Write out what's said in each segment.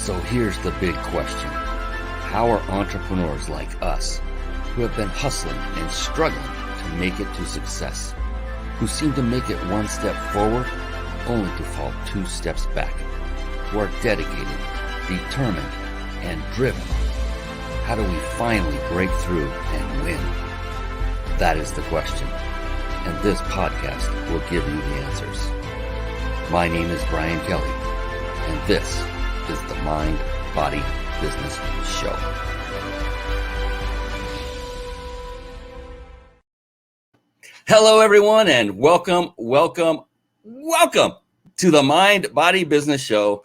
So here's the big question. How are entrepreneurs like us, who have been hustling and struggling to make it to success, who seem to make it one step forward only to fall two steps back, who are dedicated, determined, and driven, how do we finally break through and win? That is the question, and this podcast will give you the answers. My name is Brian Kelly, and this is the Mind, Body, Business Show. Hello, everyone, and welcome to the Mind, Body, Business Show.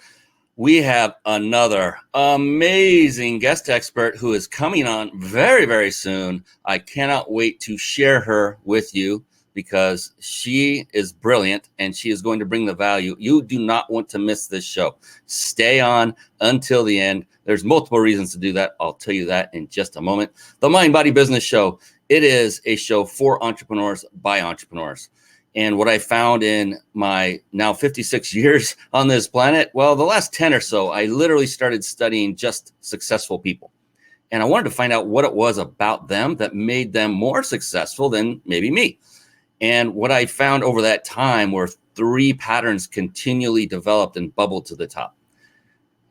We have another amazing guest expert who is coming on very, very soon. I cannot wait to share her with you because she is brilliant and she is going to bring the value. You do not want to miss this show. Stay on until the end. There's multiple reasons to do that. I'll tell you that in just a moment. The Mind, Body, Business Show. It is a show for entrepreneurs by entrepreneurs. And what I found in my now 56 years on this planet, well, the last 10 or so, I literally started studying just successful people. And I wanted to find out what it was about them that made them more successful than maybe me. And what I found over that time were three patterns continually developed and bubbled to the top.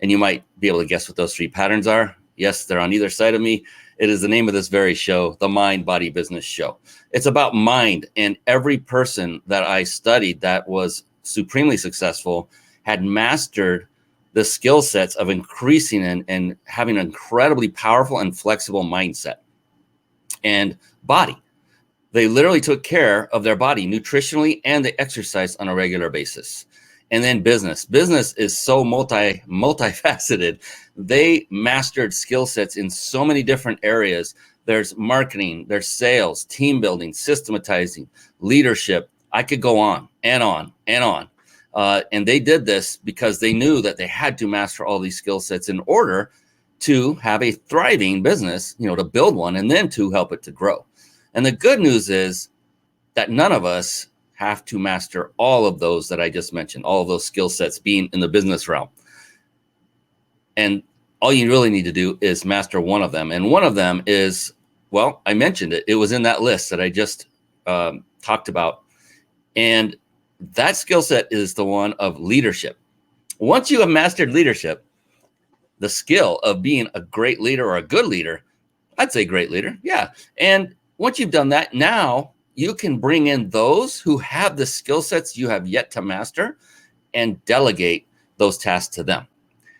And you might be able to guess what those three patterns are. Yes, they're on either side of me. It is the name of this very show, the Mind, Body, Business Show. It's about mind, and every person that I studied that was supremely successful had mastered the skill sets of increasing and having an incredibly powerful and flexible mindset. And body. They literally took care of their body nutritionally, and they exercised on a regular basis. And then business. Business is so multifaceted. They mastered skill sets in so many different areas. There's marketing, there's sales, team building, systematizing, leadership. I could go on and on and on. And they did this because they knew that they had to master all these skill sets in order to have a thriving business, to build one and then to help it to grow. And the good news is that none of us have to master all of those that I just mentioned, all of those skill sets being in the business realm. And all you really need to do is master one of them. And one of them is, well, I mentioned it. It was in that list that I just talked about. And that skill set is the one of leadership. Once you have mastered leadership, the skill of being a great leader or a good leader, I'd say great leader. Yeah. And once you've done that, now you can bring in those who have the skill sets you have yet to master and delegate those tasks to them.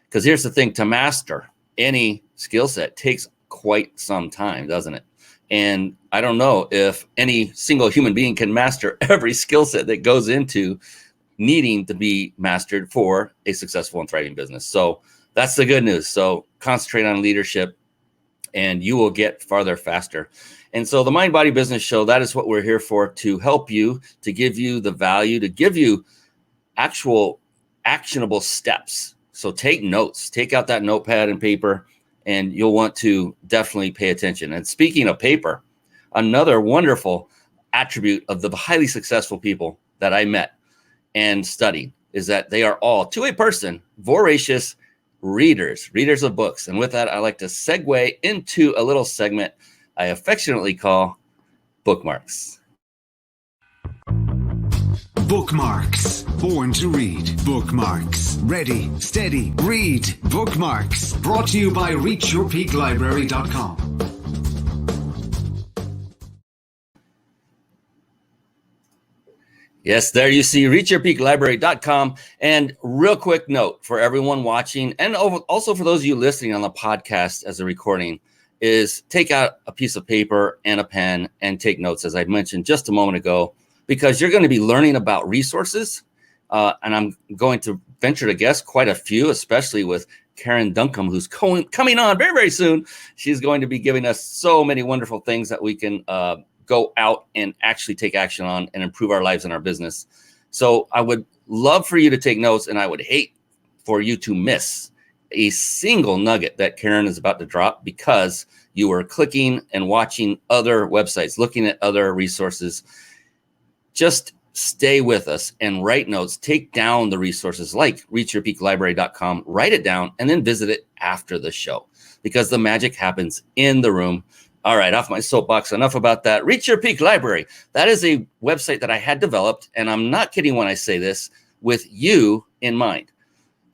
Because here's the thing, to master any skill set takes quite some time, doesn't it? And I don't know if any single human being can master every skill set that goes into needing to be mastered for a successful and thriving business. So that's the good news. So concentrate on leadership and you will get farther faster. And so the Mind, Body, Business Show, that is what we're here for, to help you, to give you the value, to give you actual actionable steps. So take notes, take out that notepad and paper, and you'll want to definitely pay attention. And speaking of paper, another wonderful attribute of the highly successful people that I met and studied is that they are all, to a person, voracious readers of books. And with that, I like to segue into a little segment I affectionately call bookmarks. Bookmarks. Born to read. Bookmarks. Ready, steady, read. Bookmarks. Brought to you by reachyourpeaklibrary.com. Yes, there you see reachyourpeaklibrary.com. And real quick note for everyone watching and also for those of you listening on the podcast as a recording is take out a piece of paper and a pen and take notes, as I mentioned just a moment ago, because you're going to be learning about resources. And I'm going to venture to guess quite a few, especially with Karen Duncum, who's coming on very, very soon. She's going to be giving us so many wonderful things that we can go out and actually take action on and improve our lives and our business. So I would love for you to take notes, and I would hate for you to miss a single nugget that Karen is about to drop because you are clicking and watching other websites, looking at other resources. Just stay with us and write notes, take down the resources like reachyourpeaklibrary.com, write it down, and then visit it after the show because the magic happens in the room. All right, off my soapbox, enough about that. Reach Your Peak Library. That is a website that I had developed, and I'm not kidding when I say this, with you in mind.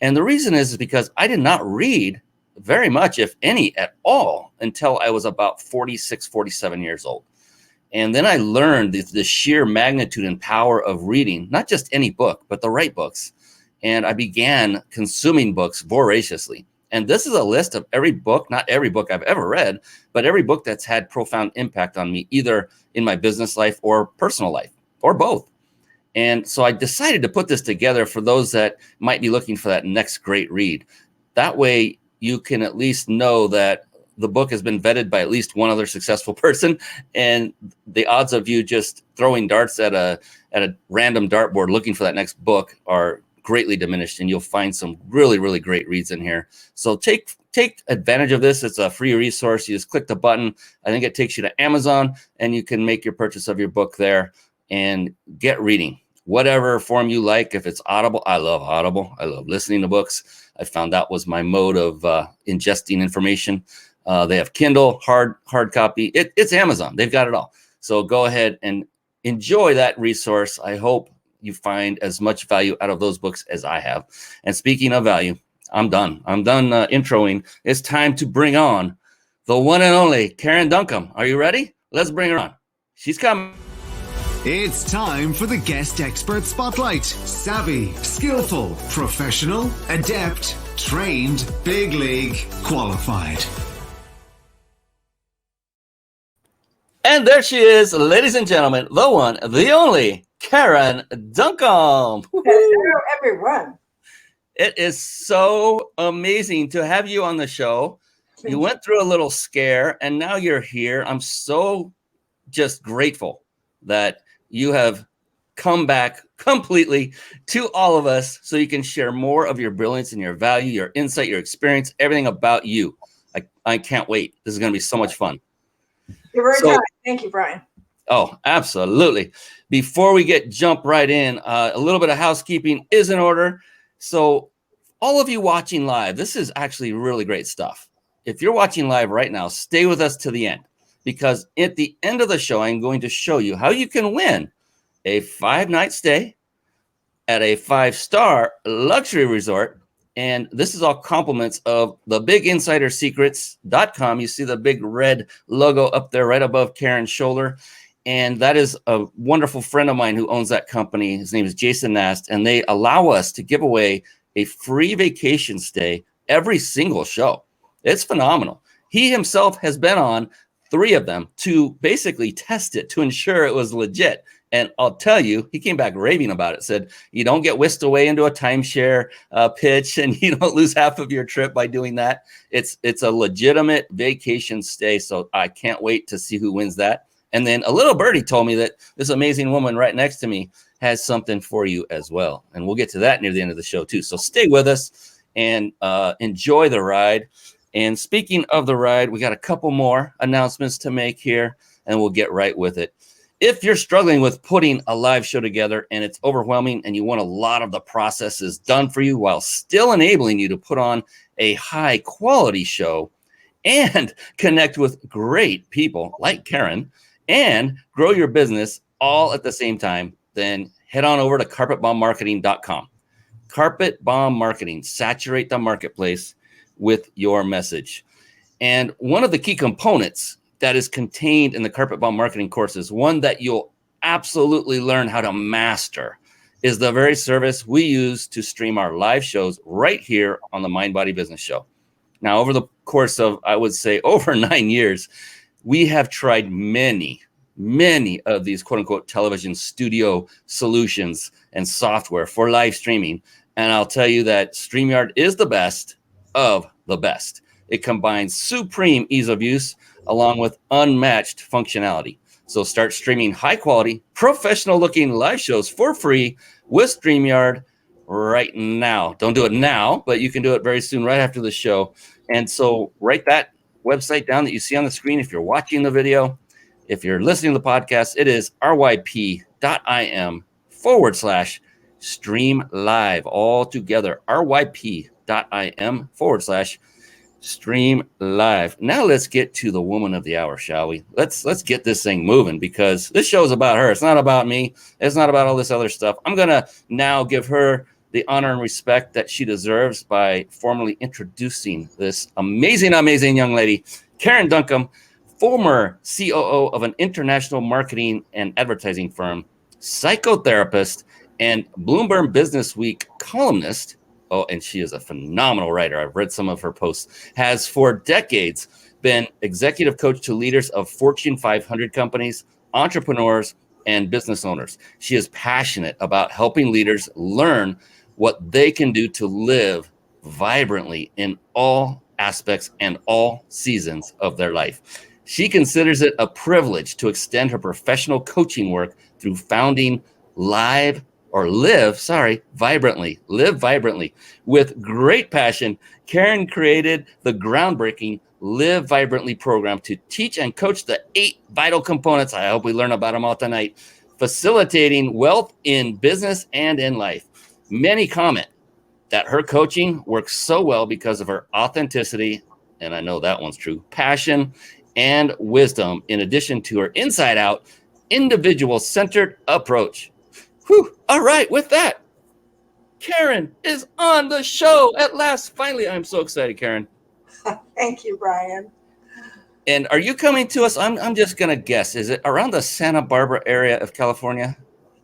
And the reason is because I did not read very much, if any at all, until I was about 46, 47 years old. And then I learned the sheer magnitude and power of reading, not just any book, but the right books. And I began consuming books voraciously. And this is a list of every book, not every book I've ever read, but every book that's had profound impact on me, either in my business life or personal life, or both. And so I decided to put this together for those that might be looking for that next great read. That way you can at least know that the book has been vetted by at least one other successful person, and the odds of you just throwing darts at a random dartboard looking for that next book are greatly diminished, and you'll find some really, really great reads in here. So take advantage of this. It's a free resource. You just click the button. I think it takes you to Amazon, and you can make your purchase of your book there and get reading. Whatever form you like. If it's Audible, I love Audible. I love listening to books. I found that was my mode of ingesting information. They have Kindle, hard copy. It's Amazon. They've got it all. So go ahead and enjoy that resource. I hope you find as much value out of those books as I have. And speaking of value, I'm done introing. It's time to bring on the one and only Karen Duncum. Are you ready? Let's bring her on. She's coming. It's time for the Guest Expert Spotlight. Savvy, skillful, professional, adept, trained, big league, qualified. And there she is, ladies and gentlemen, the one, the only, Karen Duncum. Hello, everyone. It is so amazing to have you on the show. You went through a little scare, and now you're here. I'm so just grateful that you have come back completely to all of us so you can share more of your brilliance and your value, your insight, your experience, everything about you. I can't wait. This is going to be so much fun. You're very kind. Thank you, Brian. Oh, absolutely. Before we jump right in, a little bit of housekeeping is in order. So all of you watching live, this is actually really great stuff. If you're watching live right now, stay with us to the end, because at the end of the show, I'm going to show you how you can win a 5-night stay at a 5-star luxury resort. And this is all compliments of the biginsidersecrets.com. You see the big red logo up there right above Karen's shoulder. And that is a wonderful friend of mine who owns that company. His name is Jason Nast. And they allow us to give away a free vacation stay every single show. It's phenomenal. He himself has been on 3 of them to basically test it, to ensure it was legit. And I'll tell you, he came back raving about it, said, you don't get whisked away into a timeshare pitch, and you don't lose half of your trip by doing that. It's a legitimate vacation stay. So I can't wait to see who wins that. And then a little birdie told me that this amazing woman right next to me has something for you as well. And we'll get to that near the end of the show too. So stay with us and enjoy the ride. And speaking of the ride, we got a couple more announcements to make here, and we'll get right with it. If you're struggling with putting a live show together and it's overwhelming and you want a lot of the processes done for you while still enabling you to put on a high quality show and connect with great people like Karen and grow your business all at the same time, then head on over to carpetbombmarketing.com. Carpet Bomb Marketing, saturate the marketplace with your message. And one of the key components that is contained in the Carpet Bomb Marketing courses, one that you'll absolutely learn how to master, is the very service we use to stream our live shows right here on the Mind Body Business Show. Now, over the course of, I would say, over 9 years, we have tried many of these quote unquote television studio solutions and software for live streaming. And I'll tell you that StreamYard is the best of the best. It combines supreme ease of use along with unmatched functionality. So start streaming high quality, professional looking live shows for free with StreamYard right now. Don't do it now, but you can do it very soon, right after the show. And so write that website down that you see on the screen if you're watching the video. If you're listening to the podcast, it is ryp.im ryp.im/stream live, all together, ryp.im/stream live. Now let's get to the woman of the hour, shall we? Let's get this thing moving, because this show is about her. It's not about me. It's not about all this other stuff. I'm going to now give her the honor and respect that she deserves by formally introducing this amazing, amazing young lady, Karen Duncum, former COO of an international marketing and advertising firm, psychotherapist, and Bloomberg Business Week columnist. Oh, and she is a phenomenal writer. I've read some of her posts. Has for decades been executive coach to leaders of Fortune 500 companies, entrepreneurs, and business owners. She is passionate about helping leaders learn what they can do to live vibrantly in all aspects and all seasons of their life. She considers it a privilege to extend her professional coaching work through founding Live Vibrantly. With great passion, Karen created the groundbreaking Live Vibrantly program to teach and coach the 8 vital components. I hope we learn about them all tonight, facilitating wealth in business and in life. Many comment that her coaching works so well because of her authenticity, and I know that one's true, passion, and wisdom, in addition to her inside-out, individual-centered approach. Whew. All right, with that, Karen is on the show at last. Finally, I'm so excited, Karen. Thank you, Brian. And are you coming to us? I'm just going to guess. Is it around the Santa Barbara area of California?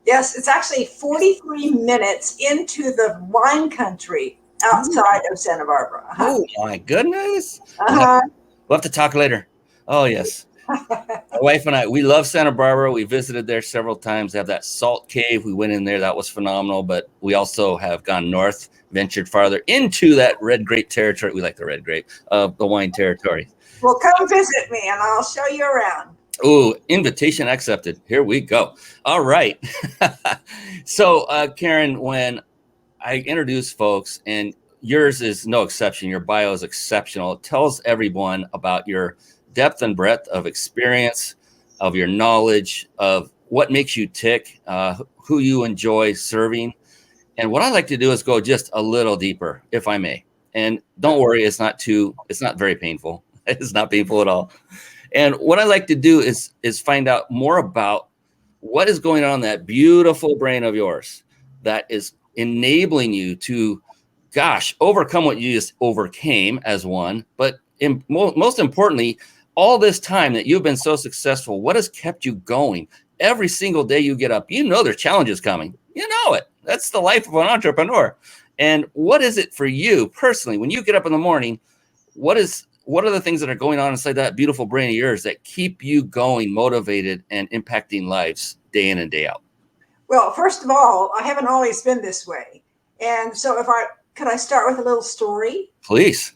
Yes, it's actually 43 minutes into the wine country outside of Santa Barbara. Oh, my goodness. Uh-huh. We'll have to talk later. Oh, yes. My wife and I, we love Santa Barbara. We visited there several times. They have that salt cave. We went in there. That was phenomenal. But we also have gone north, ventured farther into that red grape territory. We like the red grape of the wine territory. Well, come visit me and I'll show you around. Oh, invitation accepted. Here we go. All right. So, Karen, when I introduce folks, and yours is no exception, your bio is exceptional. It tells everyone about your depth and breadth of experience, of your knowledge, of what makes you tick, who you enjoy serving. And what I like to do is go just a little deeper, if I may. And don't worry, it's not very painful. It's not painful at all. And what I like to do is find out more about what is going on in that beautiful brain of yours that is enabling you to, overcome what you just overcame as one. But most importantly, all this time that you've been so successful, what has kept you going? Every single day you get up, you know there's challenges coming. You know it. That's the life of an entrepreneur. And what is it for you personally? When you get up in the morning, what are the things that are going on inside that beautiful brain of yours that keep you going, motivated, and impacting lives day in and day out? Well, first of all, I haven't always been this way. And so could I start with a little story? Please.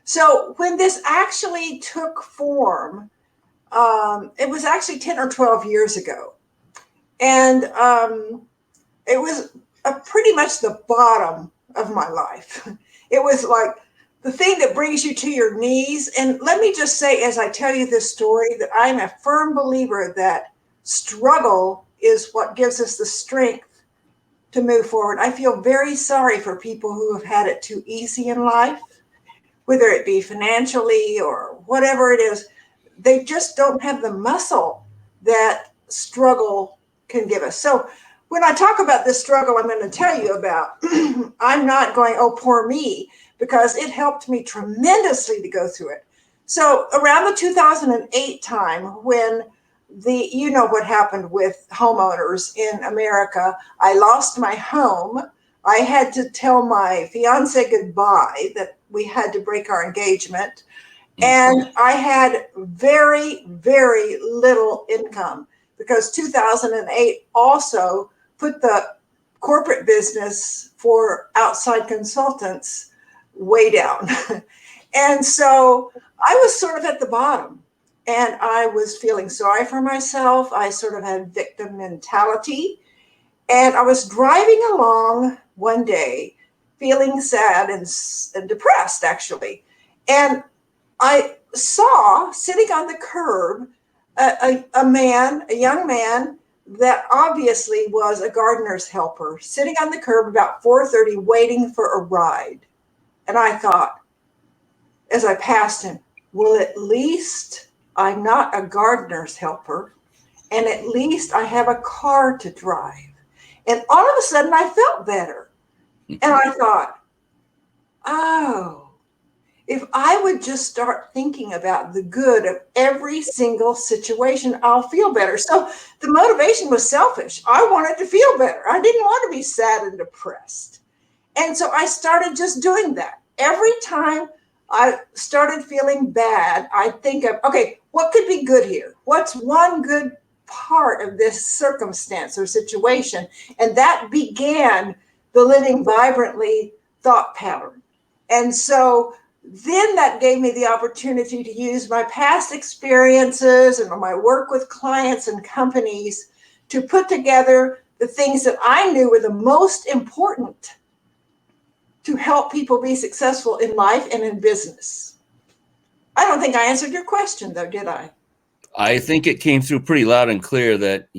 So when this actually took form, it was actually 10 or 12 years ago. And it was pretty much the bottom of my life. It was like the thing that brings you to your knees. And let me just say, as I tell you this story, that I'm a firm believer that struggle is what gives us the strength to move forward. I feel very sorry for people who have had it too easy in life, whether it be financially or whatever it is. They just don't have the muscle that struggle can give us. So when I talk about this struggle I'm going to tell you about, I'm not going, oh, poor me, because it helped me tremendously to go through it. So around the 2008 time, when you know what happened with homeowners in America, I lost my home. I had to tell my fiance goodbye, that we had to break our engagement. And I had very, very little income, because 2008 also put the corporate business for outside consultants way down. And so I was sort of at the bottom, and I was feeling sorry for myself. I sort of had victim mentality. And I was driving along one day feeling sad and depressed, actually. And I saw sitting on the curb a young man that obviously was a gardener's helper sitting on the curb about 4:30 waiting for a ride. And I thought, as I passed him, well, at least I'm not a gardener's helper, and at least I have a car to drive. And all of a sudden I felt better. And I thought, oh, if I would just start thinking about the good of every single situation, I'll feel better. So the motivation was selfish. I wanted to feel better. I didn't want to be sad and depressed. And so I started just doing that. Every time I started feeling bad, I'd think of, okay, what could be good here? What's one good part of this circumstance or situation? And that began the living vibrantly thought pattern. And so then that gave me the opportunity to use my past experiences and my work with clients and companies to put together the things that I knew were the most important to help people be successful in life and in business. I don't think I answered your question, though, did I? I think it came through pretty loud and clear that,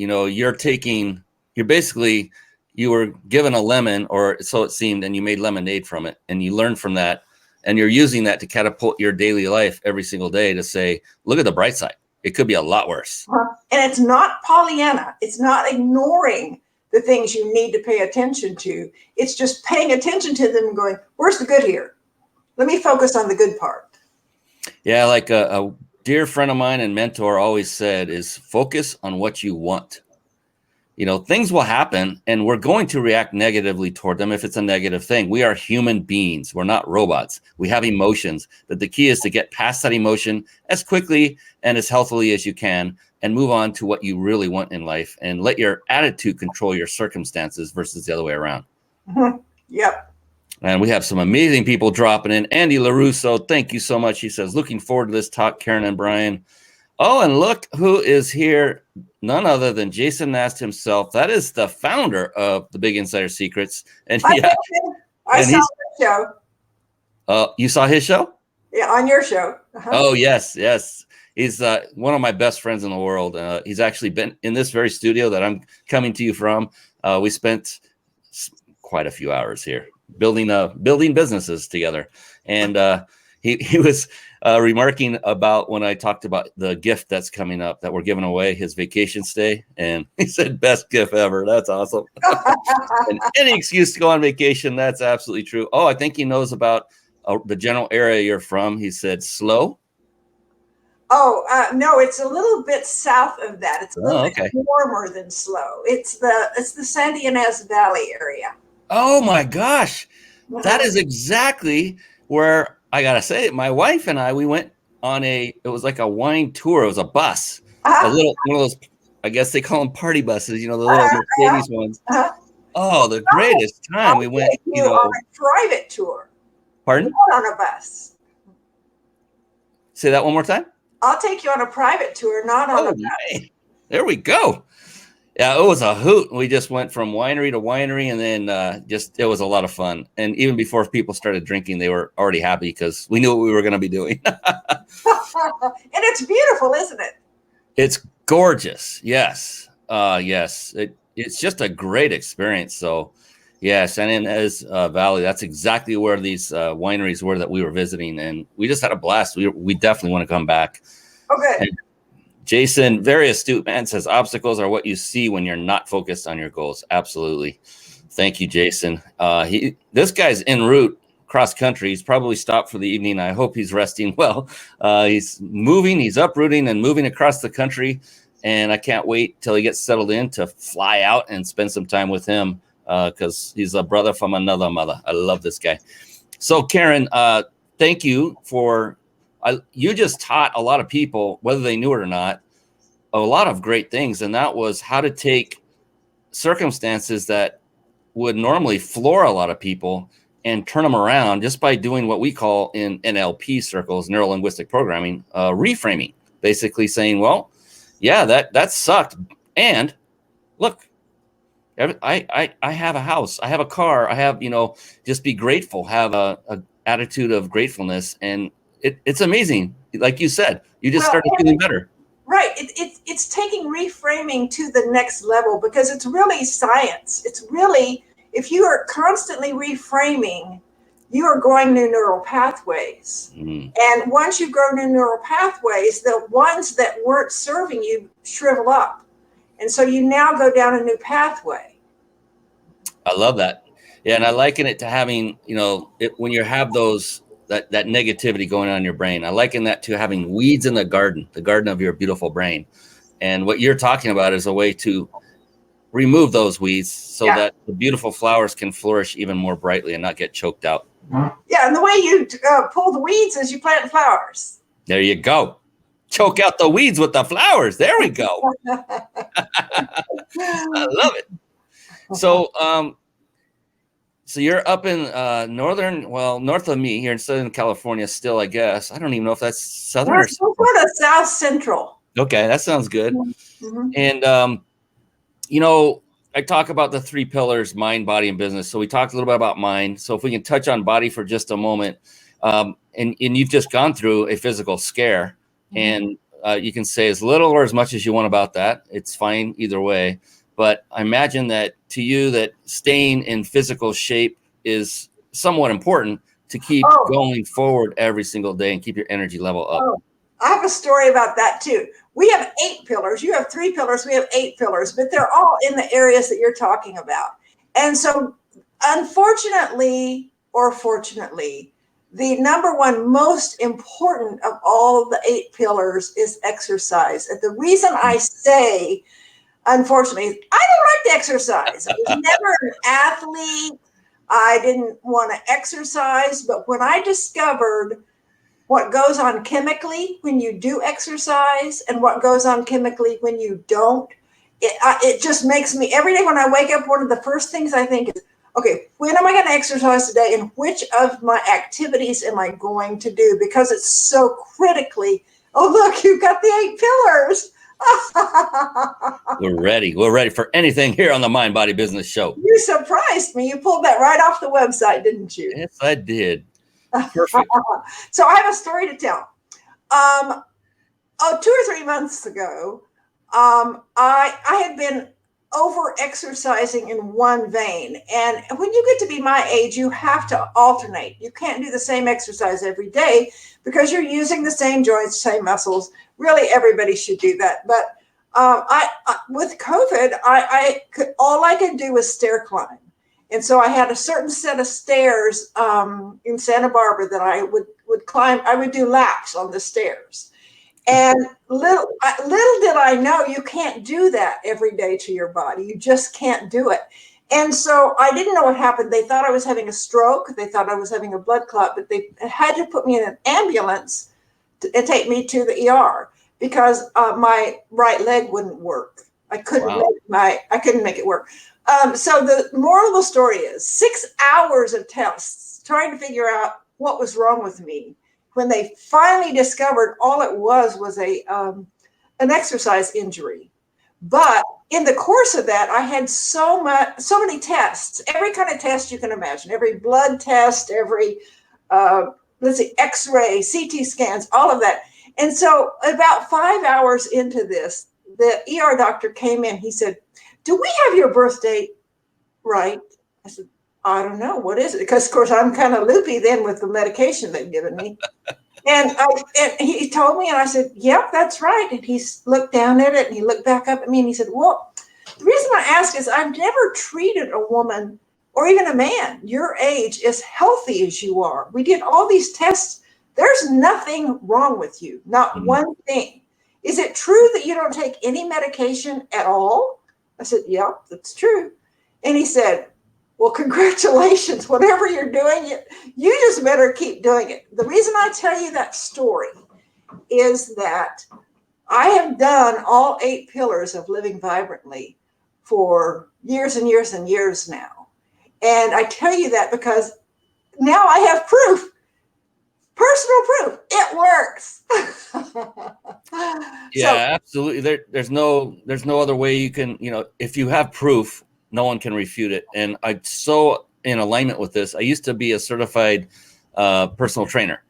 you were given a lemon, or so it seemed, and you made lemonade from it, and you learned from that. And you're using that to catapult your daily life every single day to say, look at the bright side. It could be a lot worse. And it's not Pollyanna. It's not ignoring the things you need to pay attention to. It's just paying attention to them and going, where's the good here? Let me focus on the good part. Yeah, like a dear friend of mine and mentor always said is focus on what you want. Things will happen and we're going to react negatively toward them if it's a negative thing. We are human beings. We're not robots. We have emotions. But the key is to get past that emotion as quickly and as healthily as you can and move on to what you really want in life and let your attitude control your circumstances versus the other way around. Mm-hmm. Yep. And we have some amazing people dropping in. Andy LaRusso, thank you so much. He says, looking forward to this talk, Karen and Brian. Oh, and look who is here. None other than Jason Nast himself. That is the founder of the Big Insider Secrets. And I saw his show. You saw his show? Yeah, on your show. Uh-huh. Oh, yes. He's one of my best friends in the world. He's actually been in this very studio that I'm coming to you from. We spent quite a few hours here building businesses together. And he was remarking about when I talked about the gift that's coming up that we're giving away, his vacation stay. And he said, best gift ever. That's awesome. And any excuse to go on vacation. That's absolutely true. Oh, I think he knows about the general area you're from. He said slow. Oh, no, it's a little bit south of that. It's a little bit warmer than slow. It's the Sandy Inez Valley area. Oh my gosh. That is exactly where I got to say it. My wife and I, we went on it was like a wine tour. It was a bus, one of those, I guess they call them party buses, the little Mercedes ones. Oh, the greatest time. We went, on a private tour. Pardon? Not on a bus. Say that one more time. I'll take you on a private tour, not on a bus. Man. There we go. Yeah, it was a hoot. We just went from winery to winery, and then it was a lot of fun. And even before people started drinking, they were already happy because we knew what we were going to be doing. And it's beautiful, isn't it? It's gorgeous. Yes. Yes. It's just a great experience. So, yes. And in Inez Valley, that's exactly where these wineries were that we were visiting. And we just had a blast. We definitely want to come back. Okay. And Jason, very astute man, says obstacles are what you see when you're not focused on your goals. Absolutely. Thank you, Jason. This guy's en route cross country. He's probably stopped for the evening. I hope he's resting well. He's moving, he's uprooting and moving across the country. And I can't wait till he gets settled in to fly out and spend some time with him because he's a brother from another mother. I love this guy. So, Karen, thank you for... you just taught a lot of people, whether they knew it or not, a lot of great things. And that was how to take circumstances that would normally floor a lot of people and turn them around just by doing what we call in NLP circles, neuro-linguistic programming, reframing, basically saying, well, yeah, that sucked. And look, I have a house, I have a car, I have, just be grateful, have a attitude of gratefulness. And it's amazing. Like you said, you just started feeling better. Right. It's taking reframing to the next level because it's really science. It's really, if you are constantly reframing, you are growing new neural pathways. And once you grow new neural pathways, the ones that weren't serving you shrivel up. And so you now go down a new pathway. I love that. Yeah, and I liken it to having, when you have that negativity going on in your brain, I liken that to having weeds in the garden of your beautiful brain. And what you're talking about is a way to remove those weeds so that the beautiful flowers can flourish even more brightly and not get choked out. Yeah, and the way you pull the weeds is you plant flowers. There you go. Choke out the weeds with the flowers. There we go. I love it. So, so you're up in north of me here in Southern California still, I guess. I don't even know if that's southern or sort of south central. Okay, that sounds good. Mm-hmm. And, I talk about the 3 pillars, mind, body, and business. So we talked a little bit about mind. So if we can touch on body for just a moment, and you've just gone through a physical scare, and you can say as little or as much as you want about that. It's fine either way. But I imagine that to you that staying in physical shape is somewhat important to keep going forward every single day and keep your energy level up. I have a story about that too. We have 8 pillars. You have 3 pillars. We have 8 pillars, but they're all in the areas that you're talking about. And so unfortunately, or fortunately, the number one most important of all of the 8 pillars is exercise. And the reason I say, unfortunately, I don't like to exercise. I was never an athlete. I didn't want to exercise. But when I discovered what goes on chemically when you do exercise and what goes on chemically when you don't, it just makes me, every day when I wake up, one of the first things I think is, okay, when am I going to exercise today and which of my activities am I going to do? Because it's so critically, look, you've got the 8 pillars. We're ready. We're ready for anything here on the Mind Body Business Show. You surprised me. You pulled that right off the website, didn't you? Yes, I did. Perfect. So I have a story to tell. 2 or 3 months ago, I had been over exercising in one vein. And when you get to be my age, you have to alternate. You can't do the same exercise every day because you're using the same joints, same muscles. Really, everybody should do that. But with COVID, all I could do was stair climb. And so I had a certain set of stairs in Santa Barbara that I would climb. I would do laps on the stairs. And little did I know you can't do that every day to your body. You just can't do it. And so I didn't know what happened. They thought I was having a stroke. They thought I was having a blood clot, but they had to put me in an ambulance and take me to the ER because my right leg wouldn't work. I couldn't make it work. So the moral of the story is 6 hours of tests trying to figure out what was wrong with me. When they finally discovered all it was an exercise injury. But in the course of that, I had so many tests, every kind of test you can imagine, every blood test, every, X-ray, CT scans, all of that. And so about 5 hours into this, the ER doctor came in. He said, "Do we have your birth date right?" I said, "I don't know. What is it?" Because, of course, I'm kind of loopy then with the medication they've given me. And he told me, and I said, "Yep, that's right." And he looked down at it, and he looked back up at me, and he said, "Well, the reason I ask is I've never treated a woman or even a man your age as healthy as you are. We did all these tests. There's nothing wrong with you, not one thing. Is it true that you don't take any medication at all?" I said, "Yeah, that's true." And he said, "Well, congratulations. Whatever you're doing, you just better keep doing it." The reason I tell you that story is that I have done all 8 pillars of living vibrantly for years and years and years now. And I tell you that because now I have proof, personal proof, it works. Yeah, absolutely. There's no other way you can, if you have proof, no one can refute it. And I'm so in alignment with this. I used to be a certified personal trainer,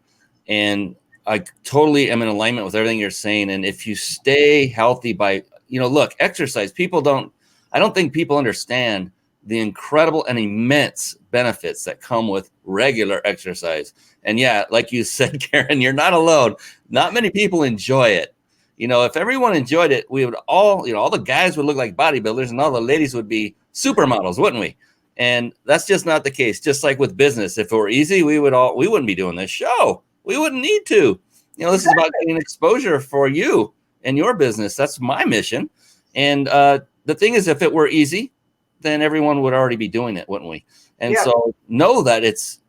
and I totally am in alignment with everything you're saying. And if you stay healthy by, look, exercise, I don't think people understand the incredible and immense benefits that come with regular exercise. And yeah, like you said, Karen, you're not alone. Not many people enjoy it. If everyone enjoyed it, we would all the guys would look like bodybuilders and all the ladies would be supermodels, wouldn't we? And that's just not the case. Just like with business, if it were easy, we wouldn't be doing this show. We wouldn't need to. This is about getting exposure for you and your business. That's my mission. And the thing is, if it were easy, then everyone would already be doing it, wouldn't we? And so know that it's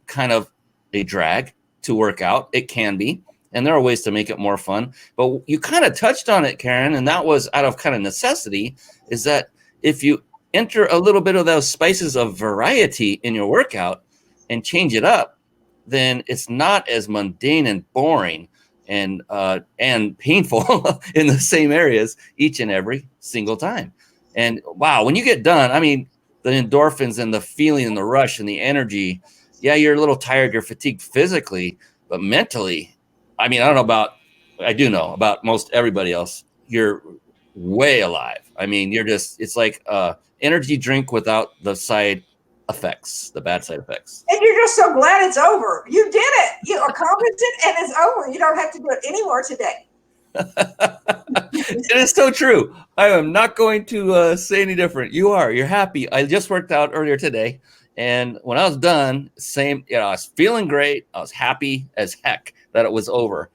kind of a drag to work out. It can be. And there are ways to make it more fun. But you kind of touched on it, Karen, and that was out of kind of necessity, is that if you enter a little bit of those spices of variety in your workout and change it up, then it's not as mundane and boring and painful in the same areas each and every single time. And wow, when you get done, I mean, the endorphins and the feeling and the rush and the energy, yeah, you're a little tired, you're fatigued physically, but mentally, I mean, I do know about most everybody else, you're way alive. I mean, it's like energy drink without the side effects, the bad side effects. And you're just so glad it's over. You did it. You accomplished it and it's over. You don't have to do it anymore today. It is so true. I am not going to say any different. You're happy. I just worked out earlier today. And when I was done, I was feeling great. I was happy as heck that it was over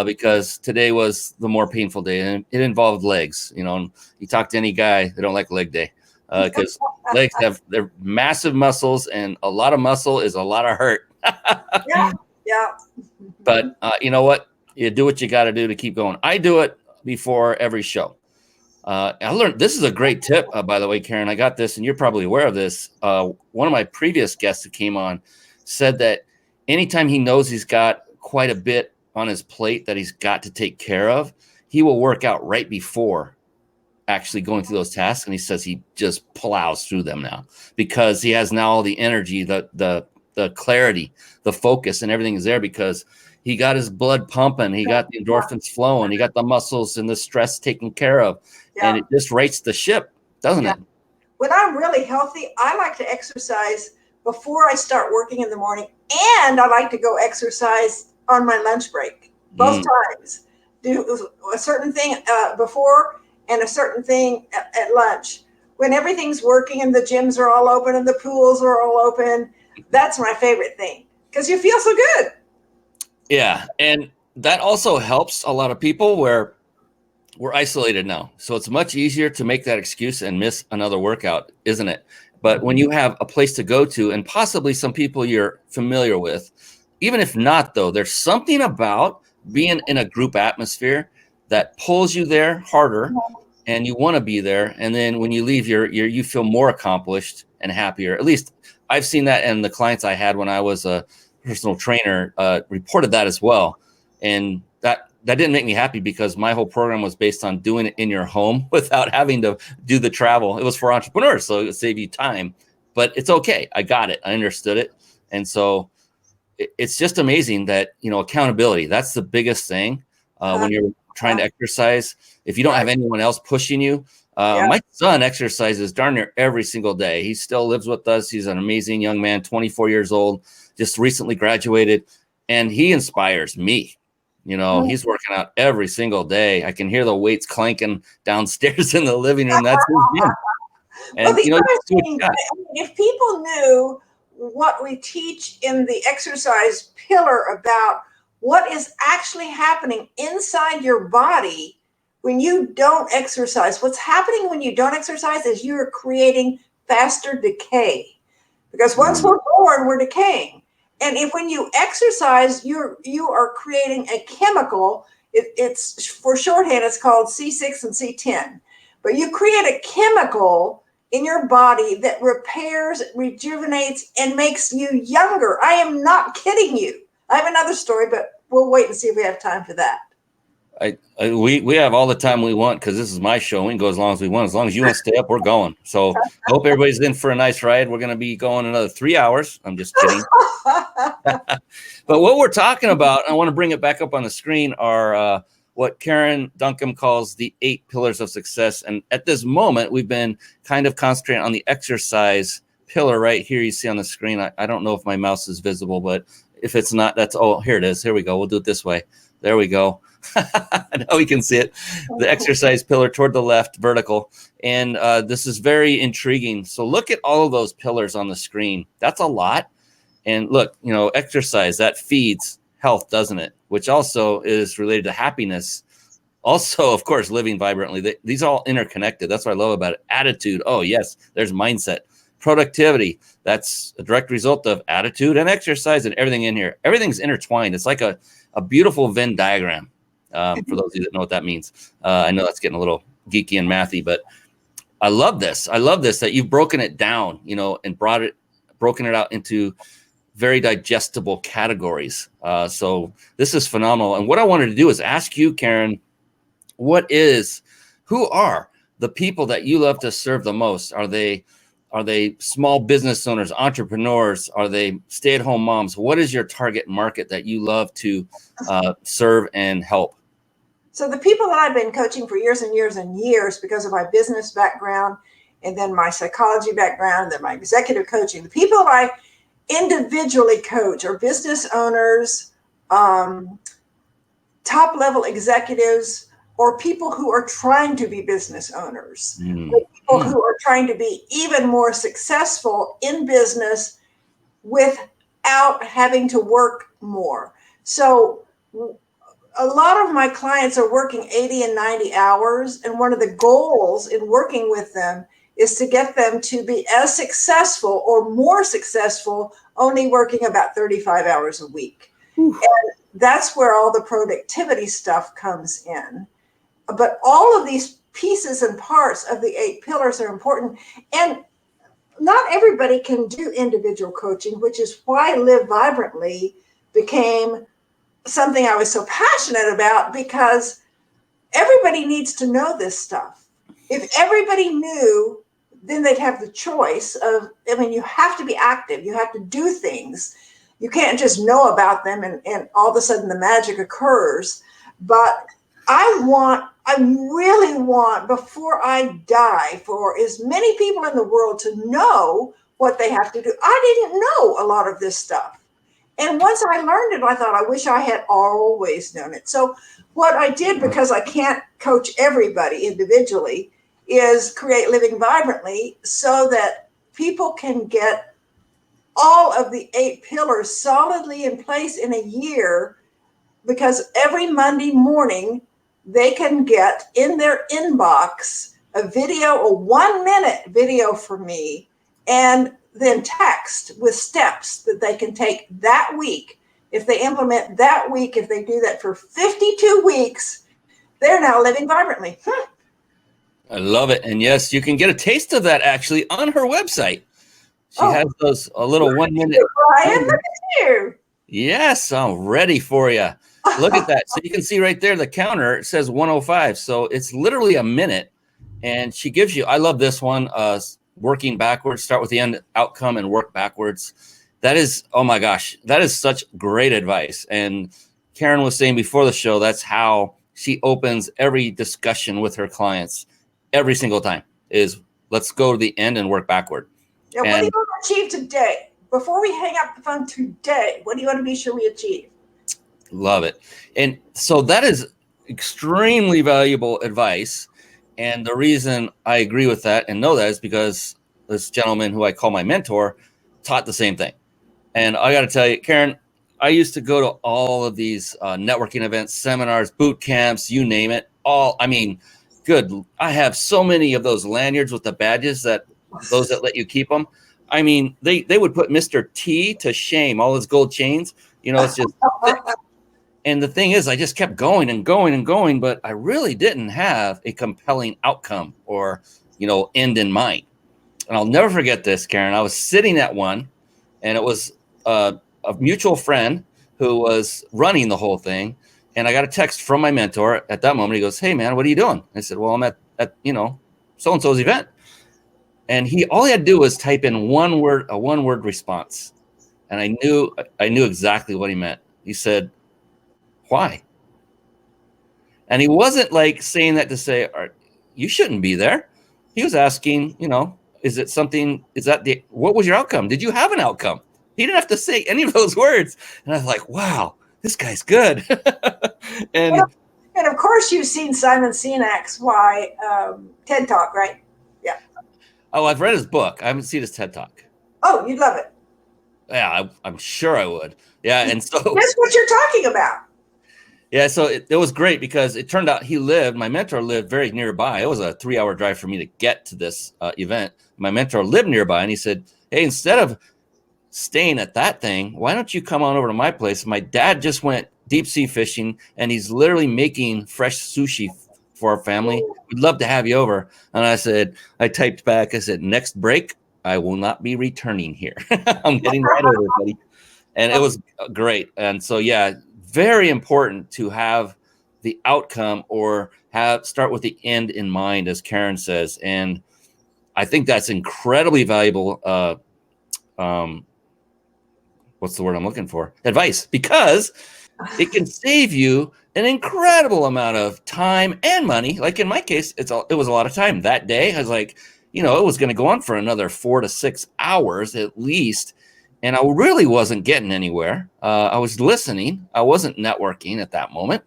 because today was the more painful day. And it involved legs. And you talk to any guy, they don't like leg day because legs they're massive muscles, and a lot of muscle is a lot of hurt. Yeah. But you know what? You do what you got to do to keep going. I do it before every show. I learned this is a great tip, by the way, Karen. I got this, and you're probably aware of this. One of my previous guests who came on said that anytime he knows he's got quite a bit on his plate that he's got to take care of, he will work out right before actually going through those tasks. And he says he just plows through them now because he has now all the energy, the clarity, the focus, and everything is there because he got his blood pumping. He got the endorphins flowing. He got the muscles and the stress taken care of. Yeah. And it just rights the ship, doesn't it? When I'm really healthy, I like to exercise before I start working in the morning. And I like to go exercise on my lunch break, both times. Do a certain thing before and a certain thing at lunch. When everything's working and the gyms are all open and the pools are all open, that's my favorite thing because you feel so good. Yeah, and that also helps a lot of people where we're isolated now. So it's much easier to make that excuse and miss another workout, isn't it? But when you have a place to go to and possibly some people you're familiar with, even if not, though, there's something about being in a group atmosphere that pulls you there harder and you want to be there. And then when you leave, you feel more accomplished and happier. At least I've seen that, and the clients I had when I was a personal trainer reported that as well. And that didn't make me happy because my whole program was based on doing it in your home without having to do the travel. It was for entrepreneurs, so it would save you time, but it's okay. I got it. I understood it. And so it's just amazing that, accountability, that's the biggest thing when you're trying to exercise. If you don't have anyone else pushing you, my son exercises darn near every single day. He still lives with us. He's an amazing young man, 24 years old, just recently graduated, and he inspires me. He's working out every single day. I can hear the weights clanking downstairs in the living room. That's his gym. And if people knew what we teach in the exercise pillar about what is actually happening inside your body when you don't exercise, what's happening when you don't exercise is you're creating faster decay. Because once we're born, we're decaying. And when you exercise, you are creating a chemical. It's for shorthand, it's called C6 and C10. But you create a chemical in your body that repairs, rejuvenates, and makes you younger. I am not kidding you. I have another story, but we'll wait and see if we have time for that. We have all the time we want because this is my show. We can go as long as we want. As long as you want to stay up, we're going. So I hope everybody's in for a nice ride. We're going to be going another 3 hours. I'm just kidding. But what we're talking about, I want to bring it back up on the screen, are what Karen Duncum calls the 8 pillars of success. And at this moment, we've been kind of concentrating on the exercise pillar right here. You see on the screen. I don't know if my mouse is visible, but if it's not, here it is. Here we go. We'll do it this way. There we go. Now we can see it. The exercise pillar toward the left, vertical. And this is very intriguing. So look at all of those pillars on the screen. That's a lot. And look, exercise, that feeds health, doesn't it? Which also is related to happiness. Also, of course, living vibrantly. These are all interconnected. That's what I love about it. Attitude. Oh, yes, there's mindset. Productivity. That's a direct result of attitude and exercise and everything in here. Everything's intertwined. It's like a beautiful Venn diagram. For those of you that know what that means. I know that's getting a little geeky and mathy, but I love this. I love this, that you've broken it down, and broken it out into very digestible categories. So this is phenomenal. And what I wanted to do is ask you, Karen, who are the people that you love to serve the most? Are they small business owners, entrepreneurs? Are they stay-at-home moms? What is your target market that you love to serve and help? So the people that I've been coaching for years and years and years because of my business background and then my psychology background and then my executive coaching, the people that I individually coach are business owners, top-level executives, or people who are trying to be business owners, people who are trying to be even more successful in business without having to work more. So a lot of my clients are working 80 and 90 hours. And one of the goals in working with them is to get them to be as successful or more successful, only working about 35 hours a week. And that's where all the productivity stuff comes in. But all of these pieces and parts of the 8 pillars are important. And not everybody can do individual coaching, which is why Live Vibrantly became something I was so passionate about, because everybody needs to know this stuff. If everybody knew, then they'd have the choice of, you have to be active. You have to do things. You can't just know about them and all of a sudden the magic occurs. But I really want, before I die, for as many people in the world to know what they have to do. I didn't know a lot of this stuff. And once I learned it, I thought, I wish I had always known it. So what I did, because I can't coach everybody individually, is create Living Vibrantly so that people can get all of the 8 pillars solidly in place in a year, because every Monday morning they can get in their inbox a 1-minute video from me, and then text with steps that they can take that week. If they implement that week, if they do that for 52 weeks, they're now living vibrantly. I love it. And yes, you can get a taste of that actually on her website. She has a little 1-minute. Brian, look at you. Yes, I'm ready for you. Look at that. So you can see right there, the counter, it says 105. So it's literally a minute. And she gives you, I love this one, working backwards, start with the end outcome and work backwards. That is, oh my gosh, that is such great advice. And Karen was saying before the show, that's how she opens every discussion with her clients every single time, is let's go to the end and work backward. Yeah, what do you want to achieve today? Before we hang up the phone today, what do you want to be sure we achieve? Love it. And so that is extremely valuable advice. And the reason I agree with that and know that is because this gentleman who I call my mentor taught the same thing. And I got to tell you, Karen, I used to go to all of these networking events, seminars, boot camps, you name it. I have so many of those lanyards with the badges, those that let you keep them. I mean, they would put Mr. T to shame, all his gold chains. It's just, and the thing is, I just kept going and going and going, but I really didn't have a compelling outcome or, end in mind. And I'll never forget this, Karen. I was sitting at one, and it was a mutual friend who was running the whole thing. And I got a text from my mentor at that moment. He goes, "Hey man, what are you doing?" I said, "Well, I'm at so-and-so's event." And all he had to do was type in a one word response. And I knew exactly what he meant. He said, "Why?" And he wasn't like saying that to say, "You shouldn't be there." He was asking, is it something, what was your outcome? Did you have an outcome? He didn't have to say any of those words. And I was like, wow, this guy's good. And of course, you've seen Simon Sinek's TED Talk, right? Yeah. Oh, I've read his book. I haven't seen his TED Talk. Oh, you'd love it. Yeah, I'm sure I would. Yeah, and so that's what you're talking about. Yeah, so it was great because it turned out my mentor lived very nearby. It was a 3-hour drive for me to get to this event. My mentor lived nearby, and he said, "Hey, instead of staying at that thing, why don't you come on over to my place? My dad just went deep sea fishing, and he's literally making fresh sushi for our family. We'd love to have you over." And I typed back, I said, "Next break, I will not be returning here." I'm getting right over, buddy. And it was great. And so, yeah, very important to have the outcome or start with the end in mind, as Karen says. And I think that's incredibly valuable. What's the word I'm looking for? Advice, because it can save you an incredible amount of time and money. Like in my case, it was a lot of time that day. I was like, it was going to go on for another 4 to 6 hours at least. And I really wasn't getting anywhere. I was listening. I wasn't networking at that moment.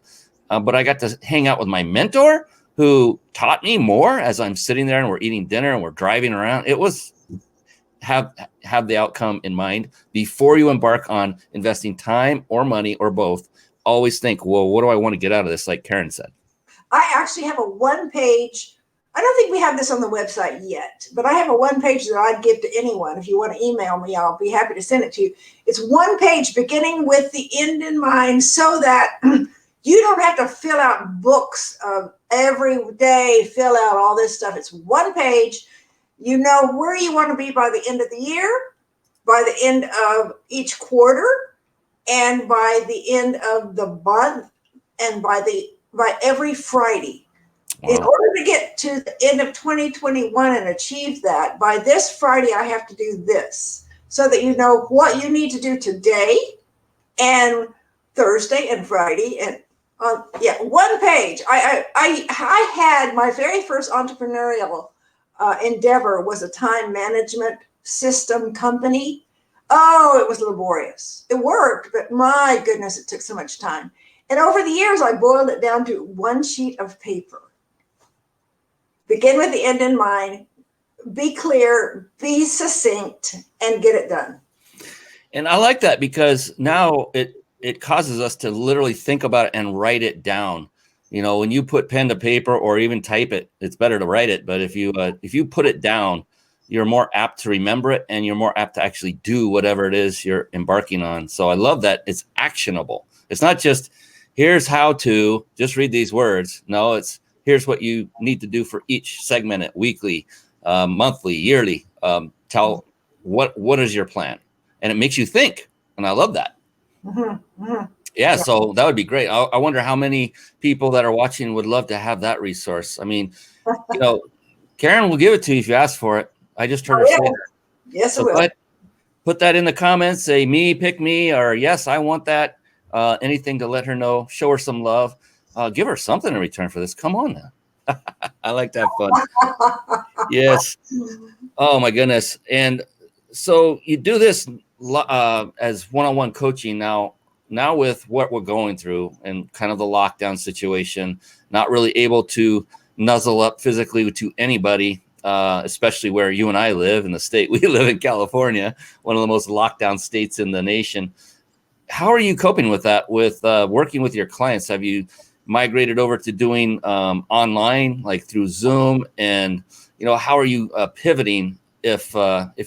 But I got to hang out with my mentor, who taught me more as I'm sitting there and we're eating dinner and we're driving around. It was have the outcome in mind before you embark on investing time or money or both. Always think, well, what do I want to get out of this? Like Karen said. I actually have a one-page. I don't think we have this on the website yet, but I have a one page that I'd give to anyone. If you want to email me, I'll be happy to send it to you. It's one page beginning with the end in mind, so that you don't have to fill out books of every day, fill out all this stuff. It's one page. You know where you want to be by the end of the year, by the end of each quarter, and by the end of the month, and by every Friday. Wow. In order to get to the end of 2021 and achieve that, by this Friday, I have to do this, so that you know what you need to do today and Thursday and Friday. And one page. I had my very first entrepreneurial endeavor was a time management system company. Oh, it was laborious. It worked, but my goodness, it took so much time. And over the years, I boiled it down to one sheet of paper. Begin with the end in mind, be clear, be succinct, and get it done. And I like that, because now it causes us to literally think about it and write it down. When you put pen to paper or even type it, it's better to write it. But if you put it down, you're more apt to remember it, and you're more apt to actually do whatever it is you're embarking on. So I love that it's actionable. It's not just, here's how to just read these words. No, it's, here's what you need to do for each segment, weekly, monthly, yearly. Tell what is your plan, and it makes you think. And I love that. Mm-hmm. Mm-hmm. Yeah, so that would be great. I wonder how many people that are watching would love to have that resource. I mean, Karen will give it to you if you ask for it. I just heard her say that. Yes, so I will. Put that in the comments. Say me, pick me, or yes, I want that. Anything to let her know. Show her some love. Give her something in return for this. Come on now. I like to have fun. Yes. Oh my goodness. And so you do this as one-on-one coaching now with what we're going through and kind of the lockdown situation, not really able to nuzzle up physically to anybody, especially where you and I live in the state. We live in California, one of the most locked down states in the nation. How are you coping with that, with working with your clients? Have you migrated over to doing online, like through Zoom? And, how are you pivoting if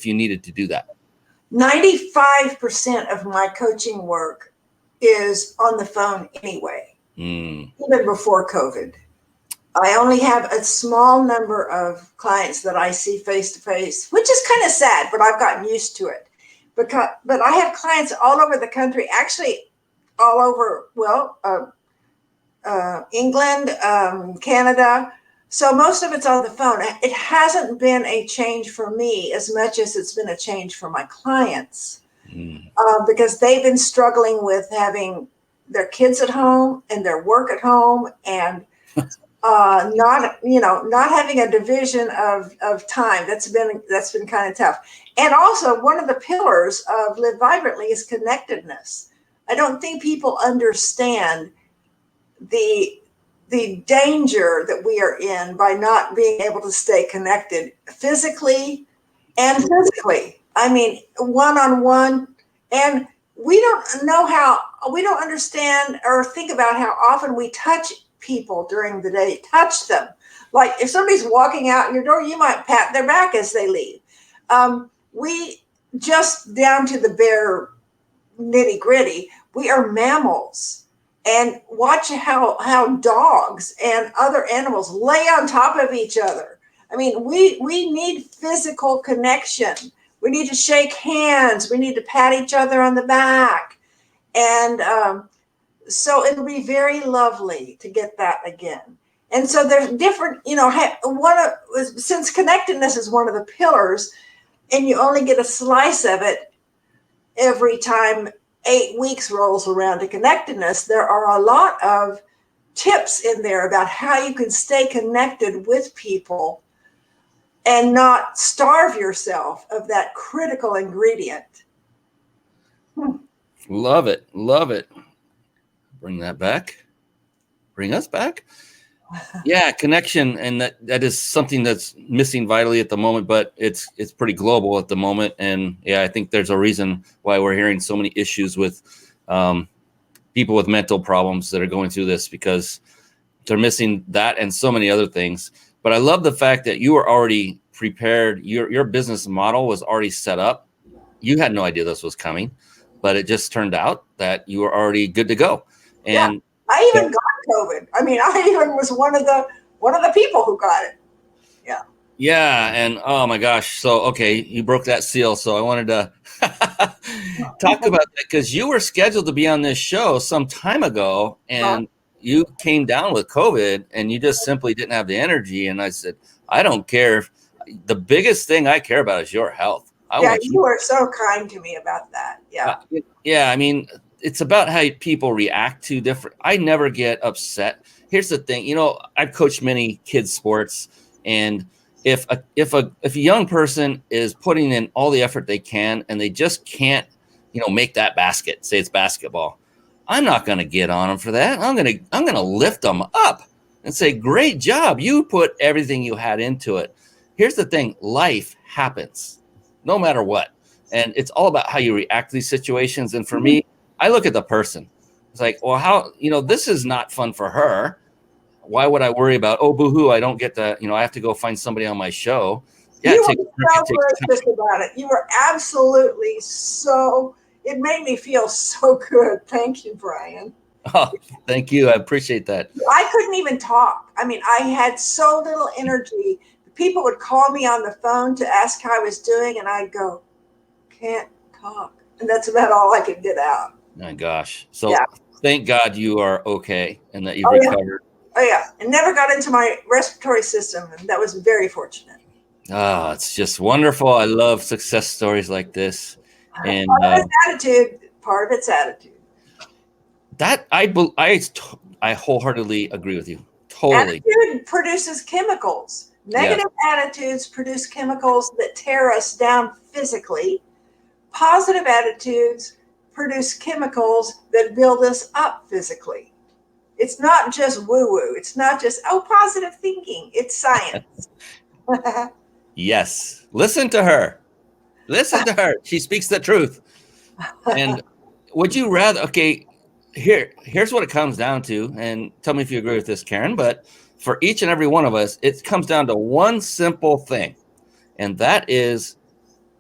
you needed to do that? 95% of my coaching work is on the phone anyway, even before COVID. I only have a small number of clients that I see face to face, which is kind of sad, but I've gotten used to it. But I have clients all over the country, actually all over, England, Canada. So most of it's on the phone. It hasn't been a change for me as much as it's been a change for my clients, because they've been struggling with having their kids at home and their work at home, and not having a division of time. That's been kind of tough. And also, one of the pillars of Live Vibrantly is connectedness. I don't think people understand the danger that we are in by not being able to stay connected physically and physically. I mean, one-on-one. And we don't understand or think about how often we touch people during the day. Touch them. Like if somebody's walking out your door, you might pat their back as they leave. We just down to the bare nitty gritty, we are mammals. And watch how dogs and other animals lay on top of each other. I mean, we need physical connection. We need to shake hands. We need to pat each other on the back. And so it'll be very lovely to get that again. And so there's different, since connectedness is one of the pillars, and you only get a slice of it every time 8 weeks rolls around to connectedness, there are a lot of tips in there about how you can stay connected with people and not starve yourself of that critical ingredient. Love it. Love it. Bring that back. Bring us back. Yeah, connection. And that is something that's missing vitally at the moment, but it's pretty global at the moment. And yeah, I think there's a reason why we're hearing so many issues with people with mental problems that are going through this, because they're missing that and so many other things. But I love the fact that you were already prepared. Your business model was already set up. You had no idea this was coming, but it just turned out that you were already good to go. And yeah, I even got COVID. I mean, I even was one of the people who got it. Yeah. Yeah, and oh my gosh. So okay, you broke that seal. So I wanted to talk about that, because you were scheduled to be on this show some time ago, and you came down with COVID, and you just simply didn't have the energy. And I said, I don't care. The biggest thing I care about is your health. You were so kind to me about that. Yeah. Yeah, I mean, it's about how people react to different. I never get upset. Here's the thing, I've coached many kids sports, and if a young person is putting in all the effort they can and they just can't, make that basket, say it's basketball, I'm not going to get on them for that. I'm going to lift them up and say, great job. You put everything you had into it. Here's the thing. Life happens no matter what. And it's all about how you react to these situations. And for me, I look at the person. It's like, well, how, this is not fun for her. Why would I worry about, oh, boo-hoo, I don't get to, I have to go find somebody on my show. Yeah, you were so gracious about it. You were absolutely it made me feel so good. Thank you, Brian. Oh, thank you. I appreciate that. I couldn't even talk. I mean, I had so little energy. People would call me on the phone to ask how I was doing, and I'd go, can't talk. And that's about all I could get out. My gosh. So Thank God you are okay and that you've recovered. Oh, yeah. It never got into my respiratory system, and that was very fortunate. Oh, it's just wonderful. I love success stories like this. And part of it's attitude. That I wholeheartedly agree with you. Totally. Attitude produces chemicals. Negative attitudes produce chemicals that tear us down physically. Positive attitudes produce chemicals that build us up physically. It's not just woo-woo. It's not just, positive thinking. It's science. Yes. Listen to her. Listen to her. She speaks the truth. And would you rather, here's what it comes down to, and tell me if you agree with this, Karen, but for each and every one of us, it comes down to one simple thing, and that is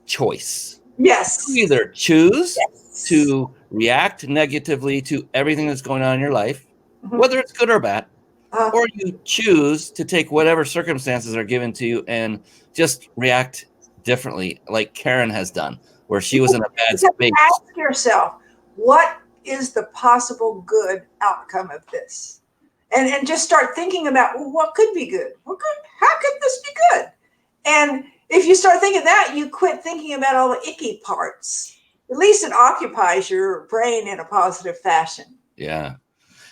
choice. Yes. You either choose to react negatively to everything that's going on in your life, whether it's good or bad, or you choose to take whatever circumstances are given to you and just react differently, like Karen has done, where she was in a bad space. Ask yourself, what is the possible good outcome of this? and just start thinking about, well, what could be good? How could this be good? And if you start thinking that, you quit thinking about all the icky parts. At least it occupies your brain in a positive fashion. Yeah.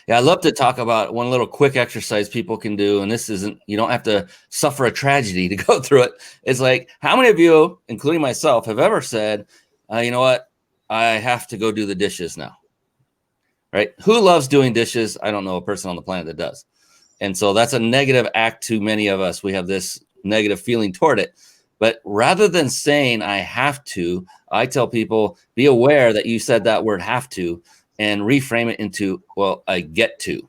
Yeah, I'd love to talk about one little quick exercise people can do. And this isn't, you don't have to suffer a tragedy to go through it. It's like, how many of you, including myself, have ever said, you know what? I have to go do the dishes now. Right? Who loves doing dishes? I don't know a person on the planet that does. And so that's a negative act to many of us. We have this negative feeling toward it. But rather than saying I have to, I tell people, be aware that you said that word have to, and reframe it into, well, I get to.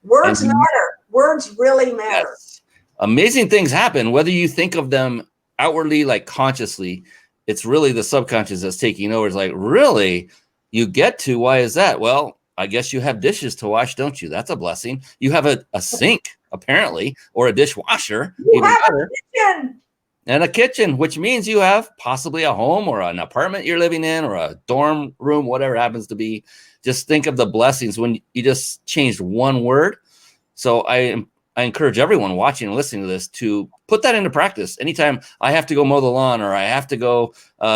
Words matter. Words really matter. Yes. Amazing things happen, whether you think of them outwardly, like consciously. It's really the subconscious that's taking over. It's like, really? You get to? Why is that? Well, I guess you have dishes to wash, don't you? That's a blessing. You have a sink, apparently, or a dishwasher. You have a kitchen. And a kitchen, which means you have possibly a home or an apartment you're living in or a dorm room, whatever it happens to be. Just think of the blessings when you just changed one word. So I encourage everyone watching and listening to this to put that into practice. Anytime I have to go mow the lawn or I have to go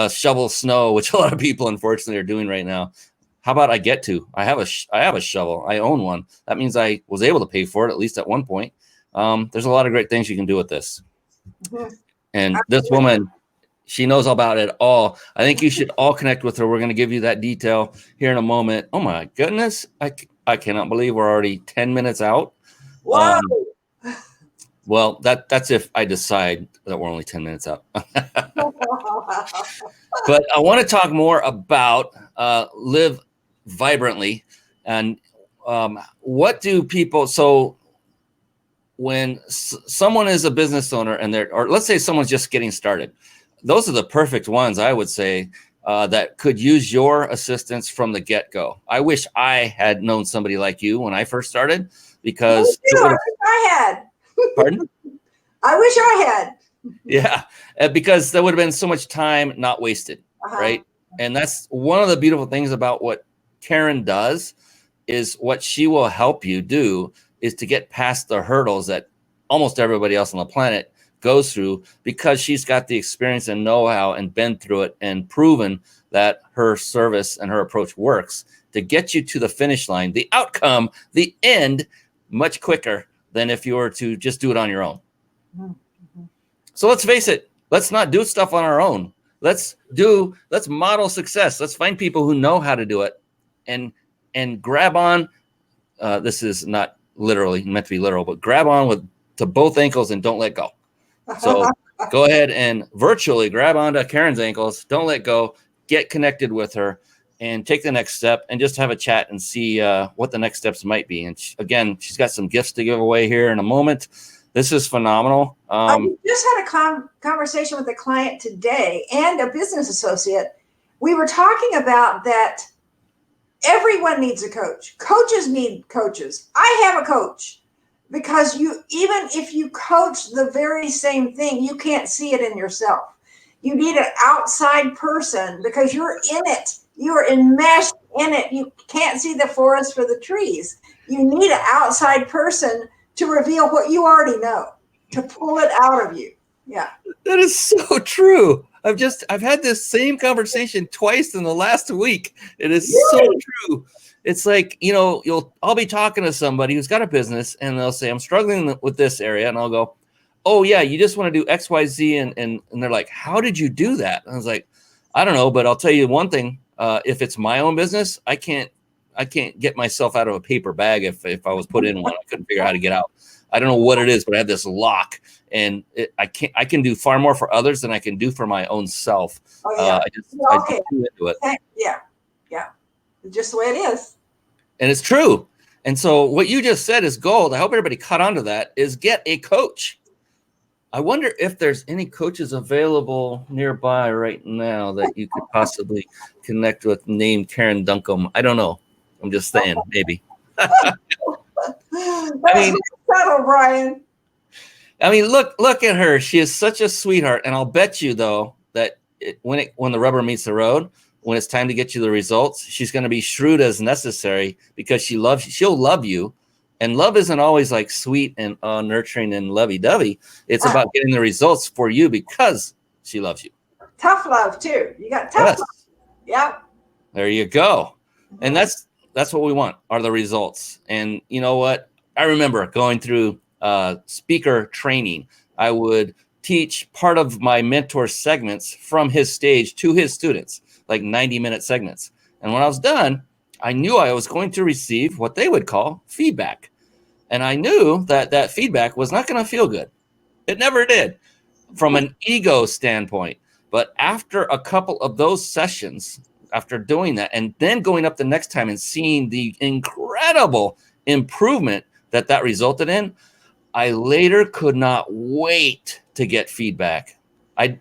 shovel snow, which a lot of people unfortunately are doing right now. How about I get to? I have a shovel. I own one. That means I was able to pay for it, at least at one point. There's a lot of great things you can do with this. Mm-hmm. And this woman, she knows about it all. I think you should all connect with her. We're going to give you that detail here in a moment. Oh my goodness. I cannot believe we're already 10 minutes out. Wow. Well, that's if I decide that we're only 10 minutes out. But I want to talk more about live vibrantly and what do people, so when someone is a business owner and or let's say someone's just getting started, those are the perfect ones, I would say, that could use your assistance from the get-go. I wish I had known somebody like you when I first started, because I wish I had. Pardon? I wish I had. Yeah, because there would have been so much time not wasted, right? And that's one of the beautiful things about what Karen does, is what she will help you do is to get past the hurdles that almost everybody else on the planet goes through, because she's got the experience and know-how and been through it and proven that her service and her approach works to get you to the finish line, the outcome, the end, much quicker than if you were to just do it on your own. Mm-hmm. So let's face it, let's not do stuff on our own. Let's model success. Let's find people who know how to do it and grab on. This is not literally meant to be literal, but grab on to both ankles and don't let go. So go ahead and virtually grab onto Karen's ankles. Don't let go. Get connected with her and take the next step and just have a chat and see what the next steps might be. And again, she's got some gifts to give away here in a moment. This is phenomenal. I just had a conversation with a client today and a business associate. We were talking about that everyone needs a coach. Coaches need coaches. I have a coach, because even if you coach the very same thing, you can't see it in yourself. You need an outside person because you're in it. You are enmeshed in it. You can't see the forest for the trees. You need an outside person to reveal what you already know, to pull it out of you. Yeah. That is so true. I've had this same conversation twice in the last week. It is so true. It's like, I'll be talking to somebody who's got a business and they'll say, I'm struggling with this area. And I'll go, oh yeah, you just want to do X, Y, Z. And they're like, how did you do that? And I was like, I don't know, but I'll tell you one thing. If it's my own business, I can't get myself out of a paper bag. If I was put in one, I couldn't figure out how to get out. I don't know what it is, but I have this lock, and I can do far more for others than I can do for my own self. Oh, yeah. I just into it. Yeah. Just the way it is. And it's true. And so what you just said is gold. I hope everybody caught on to that, is get a coach. I wonder if there's any coaches available nearby right now that you could possibly connect with named Karen Duncum. I don't know. I'm just saying, maybe. Subtle, Brian. I mean, look at her. She is such a sweetheart. And I'll bet you, though, that when the rubber meets the road, when it's time to get you the results, she's going to be shrewd as necessary, because she'll love you And love isn't always like sweet and nurturing and lovey-dovey. It's about getting the results for you because she loves you. Tough love too. You got tough Yes. love. Yep. There you go. And that's what we want, are the results. And you know what? I remember going through speaker training. I would teach part of my mentor segments from his stage to his students, like 90-minute segments. And when I was done, I knew I was going to receive what they would call feedback. And I knew that that feedback was not going to feel good. It never did from an ego standpoint. But after a couple of those sessions, after doing that, and then going up the next time and seeing the incredible improvement that that resulted in, I later could not wait to get feedback.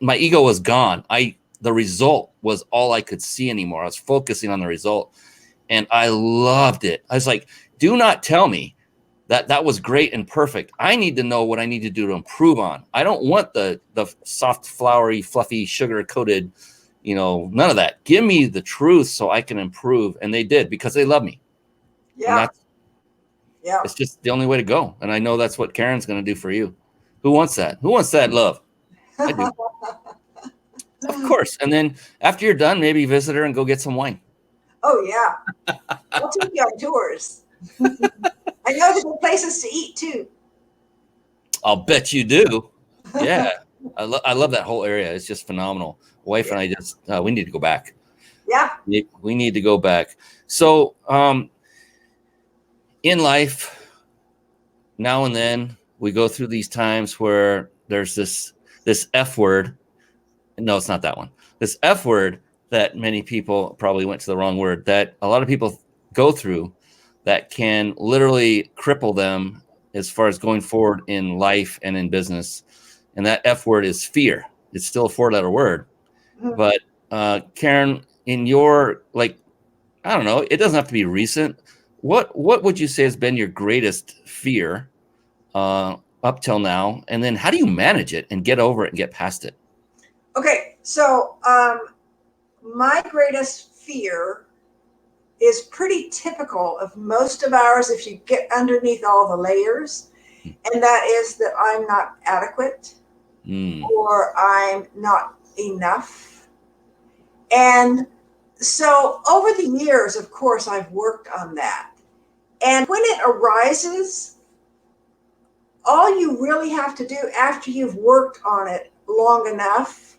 My ego was gone. The result was all I could see anymore. I was focusing on the result, and I loved it. I was like, do not tell me that that was great and perfect. I need to know what I need to do to improve on. I don't want the soft, flowery, fluffy, sugar-coated, none of that. Give me the truth so I can improve. And they did, because they love me. Yeah. Yeah. It's just the only way to go. And I know that's what Karen's going to do for you. Who wants that? Who wants that love? I do. Of course. And then after you're done, maybe visit her and go get some wine. Oh, yeah. I'll take you on tours. I know the good places to eat, too. I'll bet you do. Yeah. I love that whole area. It's just phenomenal. Wife and I just, we need to go back. Yeah. We need to go back. So in life, now and then, we go through these times where there's this F word. No, it's not that one. This F word that many people probably went to the wrong word, that a lot of people go through, that can literally cripple them as far as going forward in life and in business. And that F word is fear. It's still a 4-letter word. Mm-hmm. But Karen, in your, I don't know, it doesn't have to be recent. What would you say has been your greatest fear up till now? And then how do you manage it and get over it and get past it? Okay, so my greatest fear is pretty typical of most of ours if you get underneath all the layers, and that is that I'm not adequate or I'm not enough. And so over the years, of course, I've worked on that. And when it arises, all you really have to do after you've worked on it long enough,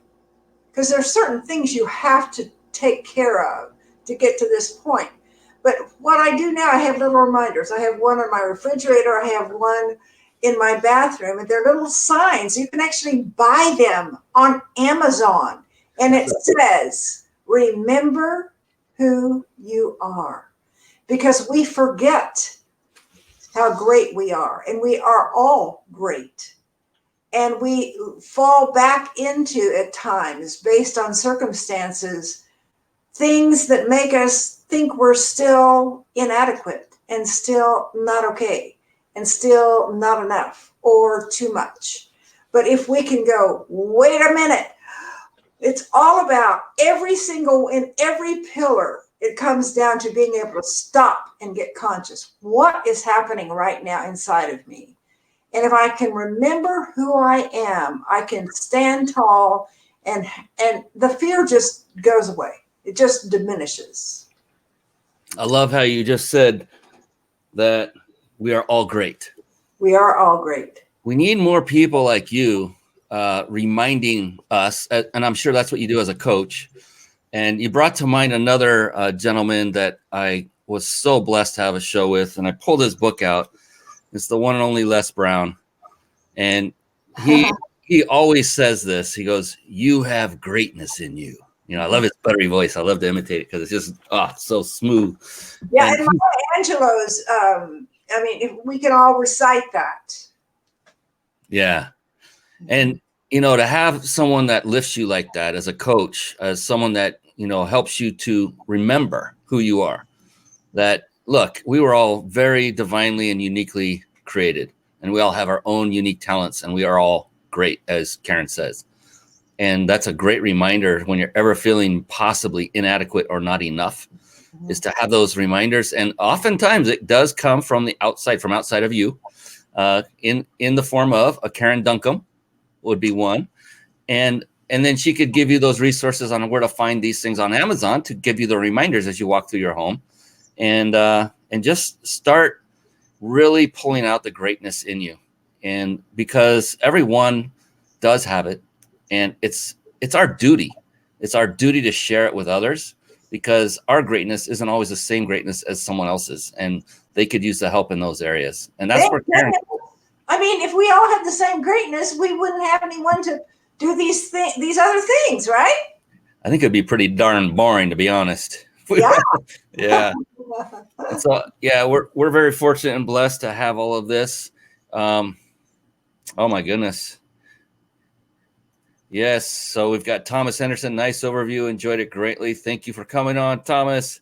because there's certain things you have to take care of to get to this point. But what I do now, I have little reminders. I have one on my refrigerator. I have one in my bathroom, and they're little signs. You can actually buy them on Amazon. And it says, remember who you are. Because we forget how great we are. And we are all great. And we fall back into, at times, based on circumstances, things that make us think we're still inadequate and still not okay and still not enough or too much. But if we can go, wait a minute, it's all about in every pillar, it comes down to being able to stop and get conscious. What is happening right now inside of me? And if I can remember who I am, I can stand tall, and the fear just goes away. It just diminishes. I love how you just said that we are all great. We are all great. We need more people like you reminding us, and I'm sure that's what you do as a coach. And you brought to mind another gentleman that I was so blessed to have a show with, and I pulled his book out. It's the one and only Les Brown. And he always says this. He goes, "You have greatness in you." I love his buttery voice. I love to imitate it because it's just so smooth. Yeah, and Maya Angelou's, if we can all recite that. Yeah. And, to have someone that lifts you like that as a coach, as someone that, helps you to remember who you are, that, look, we were all very divinely and uniquely created, and we all have our own unique talents, and we are all great, as Karen says. And that's a great reminder when you're ever feeling possibly inadequate or not enough. is to have those reminders. And oftentimes it does come from the outside, from outside of you, in the form of a Karen Duncum would be one. And then she could give you those resources on where to find these things on Amazon to give you the reminders as you walk through your home, and just start really pulling out the greatness in you. And because everyone does have it, and it's our duty. It's our duty to share it with others, because our greatness isn't always the same greatness as someone else's, and they could use the help in those areas. And that's where Karen. I mean, if we all had the same greatness, we wouldn't have anyone to do these other things, right? I think it'd be pretty darn boring, to be honest. Yeah. Yeah. And so, yeah, we're very fortunate and blessed to have all of this. Oh my goodness. Yes. So we've got Thomas Henderson. Nice overview. Enjoyed it greatly. Thank you for coming on, Thomas.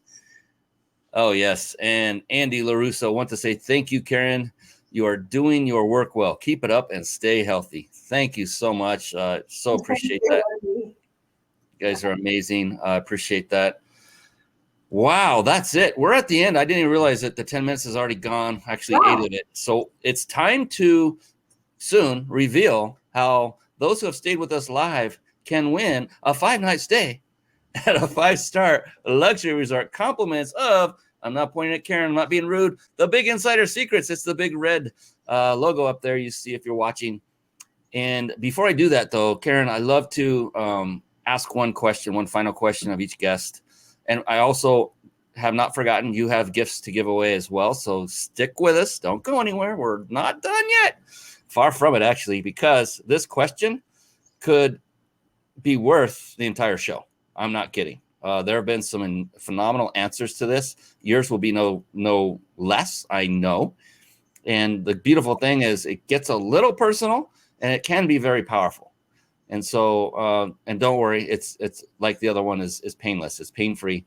Oh, yes. And Andy LaRusso, want to say thank you, Karen. You are doing your work well. Keep it up and stay healthy. Thank you so much. So appreciate that. You guys are amazing. I appreciate that. Wow, that's it. We're at the end. I didn't even realize that the 10 minutes is already gone. Actually, 8 of it. So it's time to soon reveal how those who have stayed with us live can win a 5-night stay at a 5-star luxury resort. Compliments of, I'm not pointing at Karen, I'm not being rude, the Big Insider Secrets. It's the big red logo up there you see if you're watching. And before I do that, though, Karen, I love to ask one final question of each guest. And I also have not forgotten you have gifts to give away as well. So stick with us. Don't go anywhere. We're not done yet. Far from it, actually, because this question could be worth the entire show. I'm not kidding. There have been some phenomenal answers to this. Yours will be no less, I know. And the beautiful thing is it gets a little personal, and it can be very powerful. And so, and don't worry, it's like the other one is painless. It's pain-free.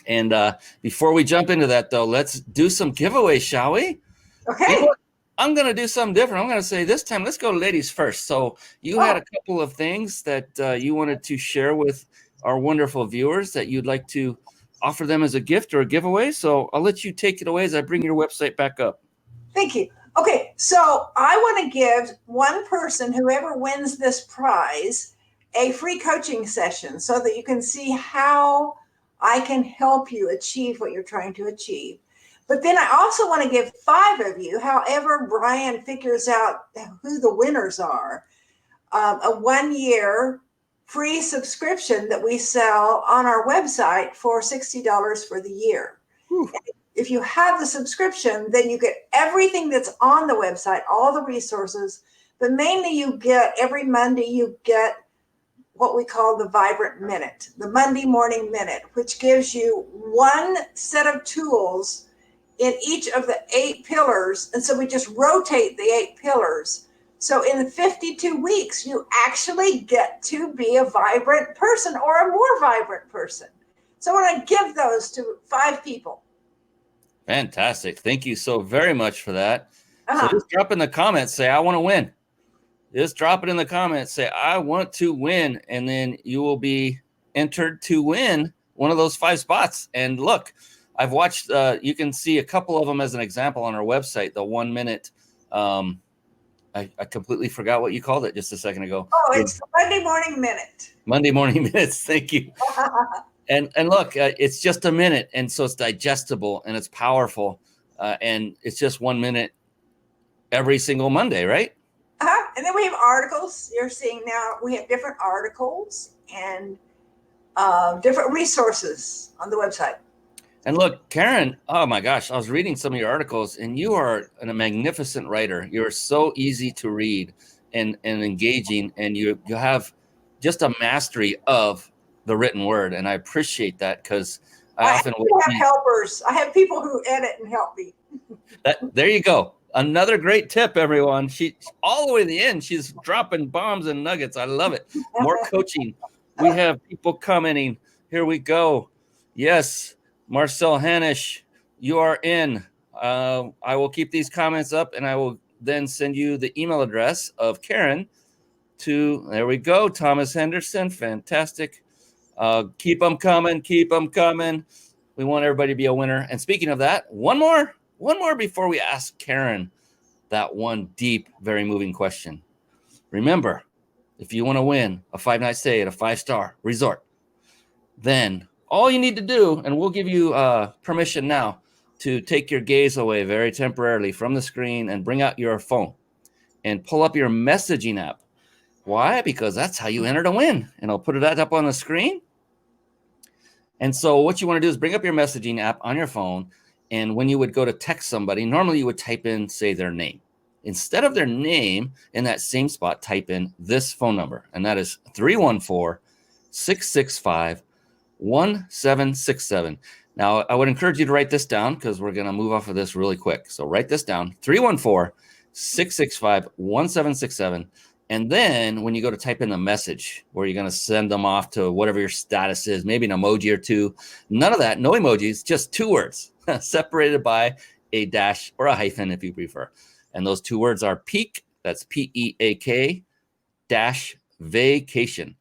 And before we jump into that, though, let's do some giveaways, shall we? Okay. You know, I'm going to do something different. I'm going to say this time, let's go ladies first. So you had a couple of things that you wanted to share with our wonderful viewers that you'd like to offer them as a gift or a giveaway. So I'll let you take it away as I bring your website back up. Thank you. Okay, so I want to give one person, whoever wins this prize, a free coaching session so that you can see how I can help you achieve what you're trying to achieve. But then I also want to give 5 of you, however Brian figures out who the winners are, a 1-year free subscription that we sell on our website for $60 for the year. If you have the subscription, then you get everything that's on the website, all the resources, but mainly you get every Monday, you get what we call the Vibrant Minute, the Monday Morning Minute, which gives you one set of tools in each of the 8 pillars. And so we just rotate the 8 pillars. So in 52 weeks, you actually get to be a vibrant person or a more vibrant person. So I want to give those to 5 people. Fantastic. Thank you so very much for that. So just drop in the comments, say, I want to win. Just drop it in the comments, say, I want to win. And then you will be entered to win one of those 5 spots. And look, I've watched, you can see a couple of them as an example on our website, the 1 minute. I completely forgot what you called it just a second ago. Oh, it's the Monday Morning Minute. Monday Morning Minutes. Thank you. And look, it's just a minute, and so it's digestible and it's powerful, and it's just 1 minute every single Monday, right? And then we have articles. You're seeing now we have different articles and different resources on the website. And look, Karen, oh my gosh, I was reading some of your articles, and you are a magnificent writer. You're so easy to read and engaging, and you have just a mastery of the written word, and I appreciate that because I often have helpers. I have people who edit and help me. There you go. Another great tip, everyone. She all the way to the end. She's dropping bombs and nuggets. I love it. More coaching. We have people commenting. Here we go. Yes, Marcel Hanisch, you are in. I will keep these comments up, and I will then send you the email address of Karen to. There we go. Thomas Henderson. Fantastic. Keep them coming. Keep them coming. We want everybody to be a winner. And speaking of that, one more before we ask Karen that one deep, very moving question. Remember, if you want to win a 5-night stay at a 5-star resort, then all you need to do, and we'll give you permission now to take your gaze away very temporarily from the screen and bring out your phone and pull up your messaging app. Why? Because that's how you enter to win. And I'll put it up on the screen. And so what you want to do is bring up your messaging app on your phone. And when you would go to text somebody, normally you would type in, say, their name. Instead of their name, in that same spot, type in this phone number. And that is 314-665-1767. Now, I would encourage you to write this down because we're going to move off of this really quick. So write this down, 314-665-1767. And then when you go to type in the message where you're going to send them off to whatever your status is, maybe an emoji or two, none of that, no emojis, just 2 words separated by a dash or a hyphen if you prefer. And those 2 words are peak, that's P-E-A-K, dash vacation,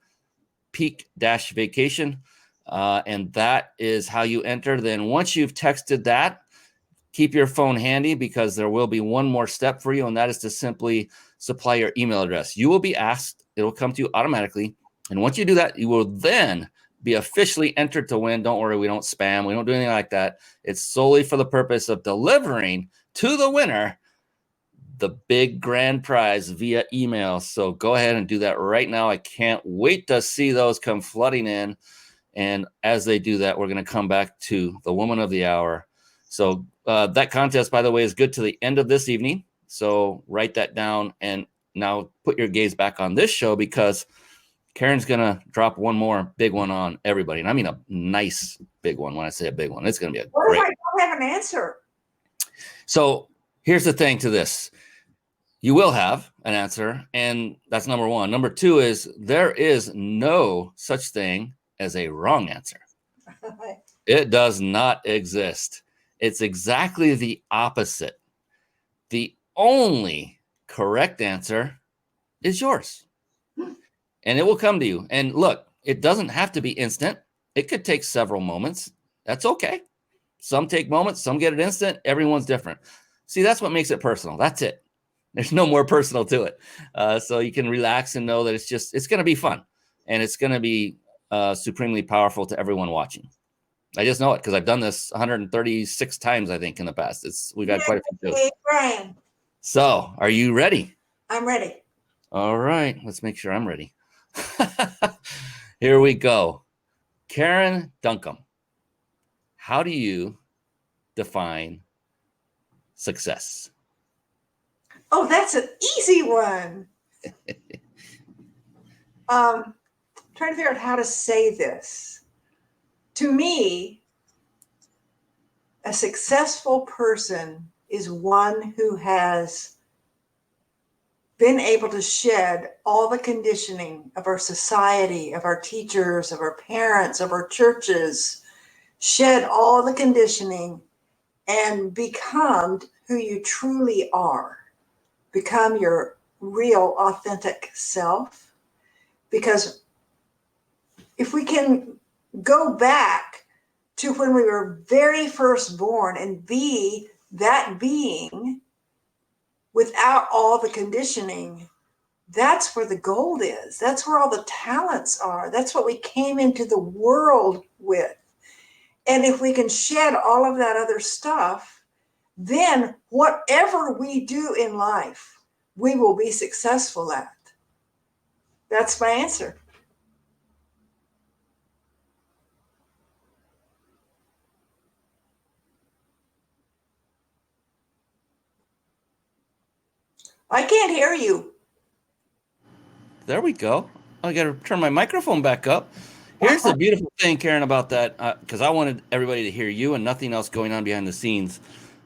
peak dash vacation. And that is how you enter. Then once you've texted that, keep your phone handy because there will be one more step for you, and that is to simply supply your email address. You will be asked, it will come to you automatically. And once you do that, you will then be officially entered to win. Don't worry, we don't spam. We don't do anything like that. It's solely for the purpose of delivering to the winner the big grand prize via email. So go ahead and do that right now. I can't wait to see those come flooding in. And as they do that, we're going to come back to the woman of the hour. So that contest, by the way, is good to the end of this evening. So write that down and now put your gaze back on this show because Karen's going to drop one more big one on everybody. And I mean a nice big one. When I say a big one, it's going to be what if I don't have an answer? So here's the thing to this. You will have an answer, and that's number one. Number 2 is there is no such thing as a wrong answer. It does not exist. It's exactly the opposite. The only correct answer is yours. And it will come to you. And look, it doesn't have to be instant. It could take several moments. That's okay. Some take moments, some get it instant. Everyone's different. See, that's what makes it personal. That's it. There's no more personal to it. So you can relax and know that it's going to be fun. And it's going to be supremely powerful to everyone watching. I just know it because I've done this 136 times, I think, in the past. We've had quite a few shows. Brian. So, are you ready? I'm ready. All right. Let's make sure I'm ready. Here we go. Karen Duncum, how do you define success? Oh, that's an easy one. Trying to figure out how to say this. To me, a successful person is one who has been able to shed all the conditioning of our society, of our teachers, of our parents, of our churches, shed all the conditioning and become who you truly are. Become your real, authentic self. Because if we can go back to when we were very first born and be that being without all the conditioning, that's where the gold is. That's where all the talents are. That's what we came into the world with. And if we can shed all of that other stuff, then whatever we do in life, we will be successful at. That's my answer. I can't hear you. There we go. I got to turn my microphone back up. Here's the beautiful thing, Karen, about that, because I wanted everybody to hear you and nothing else going on behind the scenes.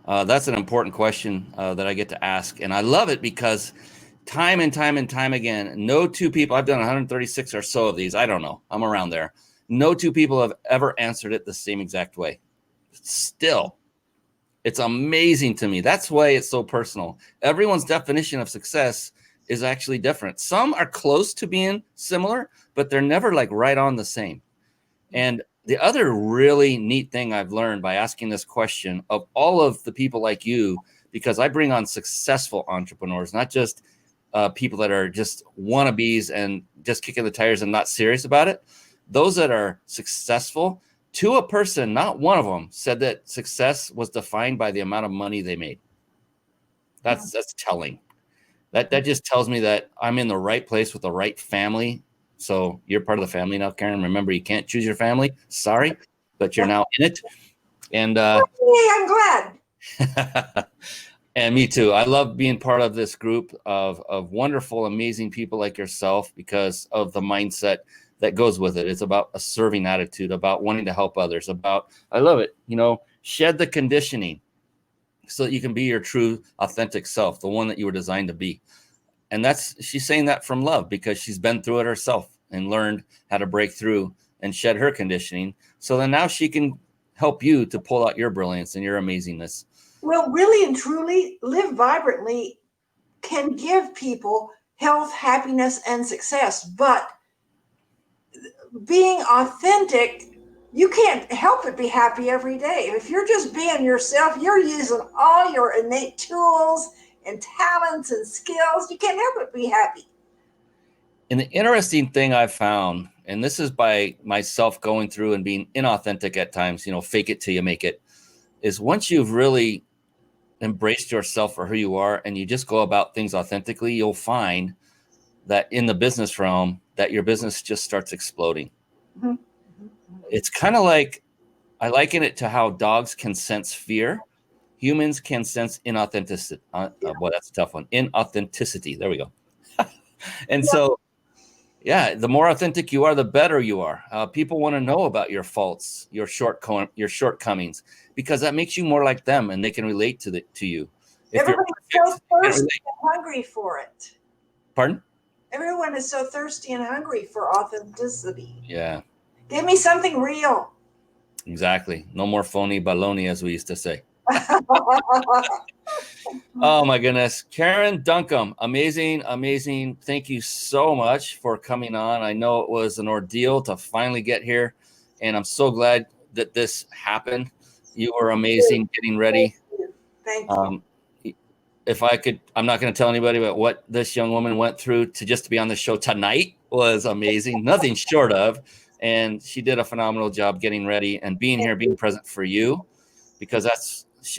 That's an important question that I get to ask. And I love it because time and time and time again, no 2 people, I've done 136 or so of these. I don't know. I'm around there. No 2 people have ever answered it the same exact way. Still, it's amazing to me. That's why it's so personal. Everyone's definition of success is actually different. Some are close to being similar, but they're never like right on the same. And the other really neat thing I've learned by asking this question of all of the people like you, because I bring on successful entrepreneurs, not just people that are just wannabes and just kicking the tires and not serious about it. Those that are successful, to a person, not one of them said that success was defined by the amount of money they made. That's telling. That just tells me that I'm in the right place with the right family. So you're part of the family now, Karen. Remember, you can't choose your family. Sorry, but you're now in it. And I'm glad. And me too. I love being part of this group of wonderful, amazing people like yourself because of the mindset that goes with it. It's about a serving attitude, about wanting to help others, I love it. Shed the conditioning so that you can be your true, authentic self, the one that you were designed to be. And she's saying that from love because she's been through it herself and learned how to break through and shed her conditioning. So then now she can help you to pull out your brilliance and your amazingness. Well, really and truly, Live Vibrantly can give people health, happiness, and success. But being authentic, you can't help but be happy every day. If you're just being yourself, you're using all your innate tools and talents and skills. You can't help but be happy. And the interesting thing I've found, and this is by myself going through and being inauthentic at times, fake it till you make it, is once you've really embraced yourself for who you are and you just go about things authentically, you'll find that in the business realm that your business just starts exploding. Mm-hmm. It's kind of like, I liken it to how dogs can sense fear. Humans can sense inauthenticity. Boy, that's a tough one. Inauthenticity. There we go. And so, the more authentic you are, the better you are. People want to know about your faults, your shortcomings, because that makes you more like them and they can relate to you. Everybody's so thirsty and hungry for it. Pardon? Everyone is so thirsty and hungry for authenticity. Yeah. Give me something real. Exactly. No more phony baloney, as we used to say. Oh my goodness. Karen Duncum, amazing. Thank you so much for coming on. I know it was an ordeal to finally get here, and I'm so glad that this happened. You were amazing getting ready. Thank you. If I could, I'm not going to tell anybody about what this young woman went through to be on the show tonight was amazing. Nothing short of. And she did a phenomenal job getting ready and being here, being present for you, because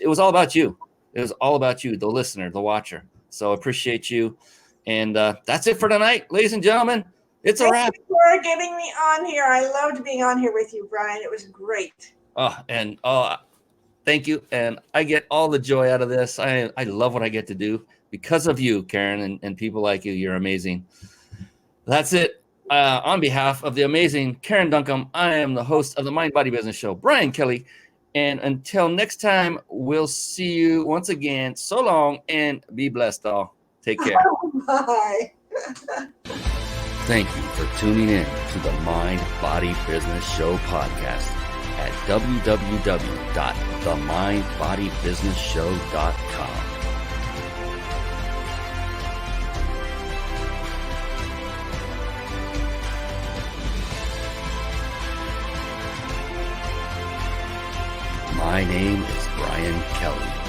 it was all about you. It was all about you, the listener, the watcher. So I appreciate you. And that's it for tonight, ladies and gentlemen. It's a wrap. Thank you for getting me on here. I loved being on here with you, Brian. It was great. Thank you. And I get all the joy out of this. I love what I get to do because of you, Karen, and people like you. You're amazing. That's it. On behalf of the amazing Karen Duncum, I am the host of the Mind Body Business Show, Brian Kelly. And until next time, we'll see you once again. So long and be blessed, all. Take care. Bye. Thank you for tuning in to the Mind Body Business Show podcast at www.themindbodybusinessshow.com. My name is Brian Kelly.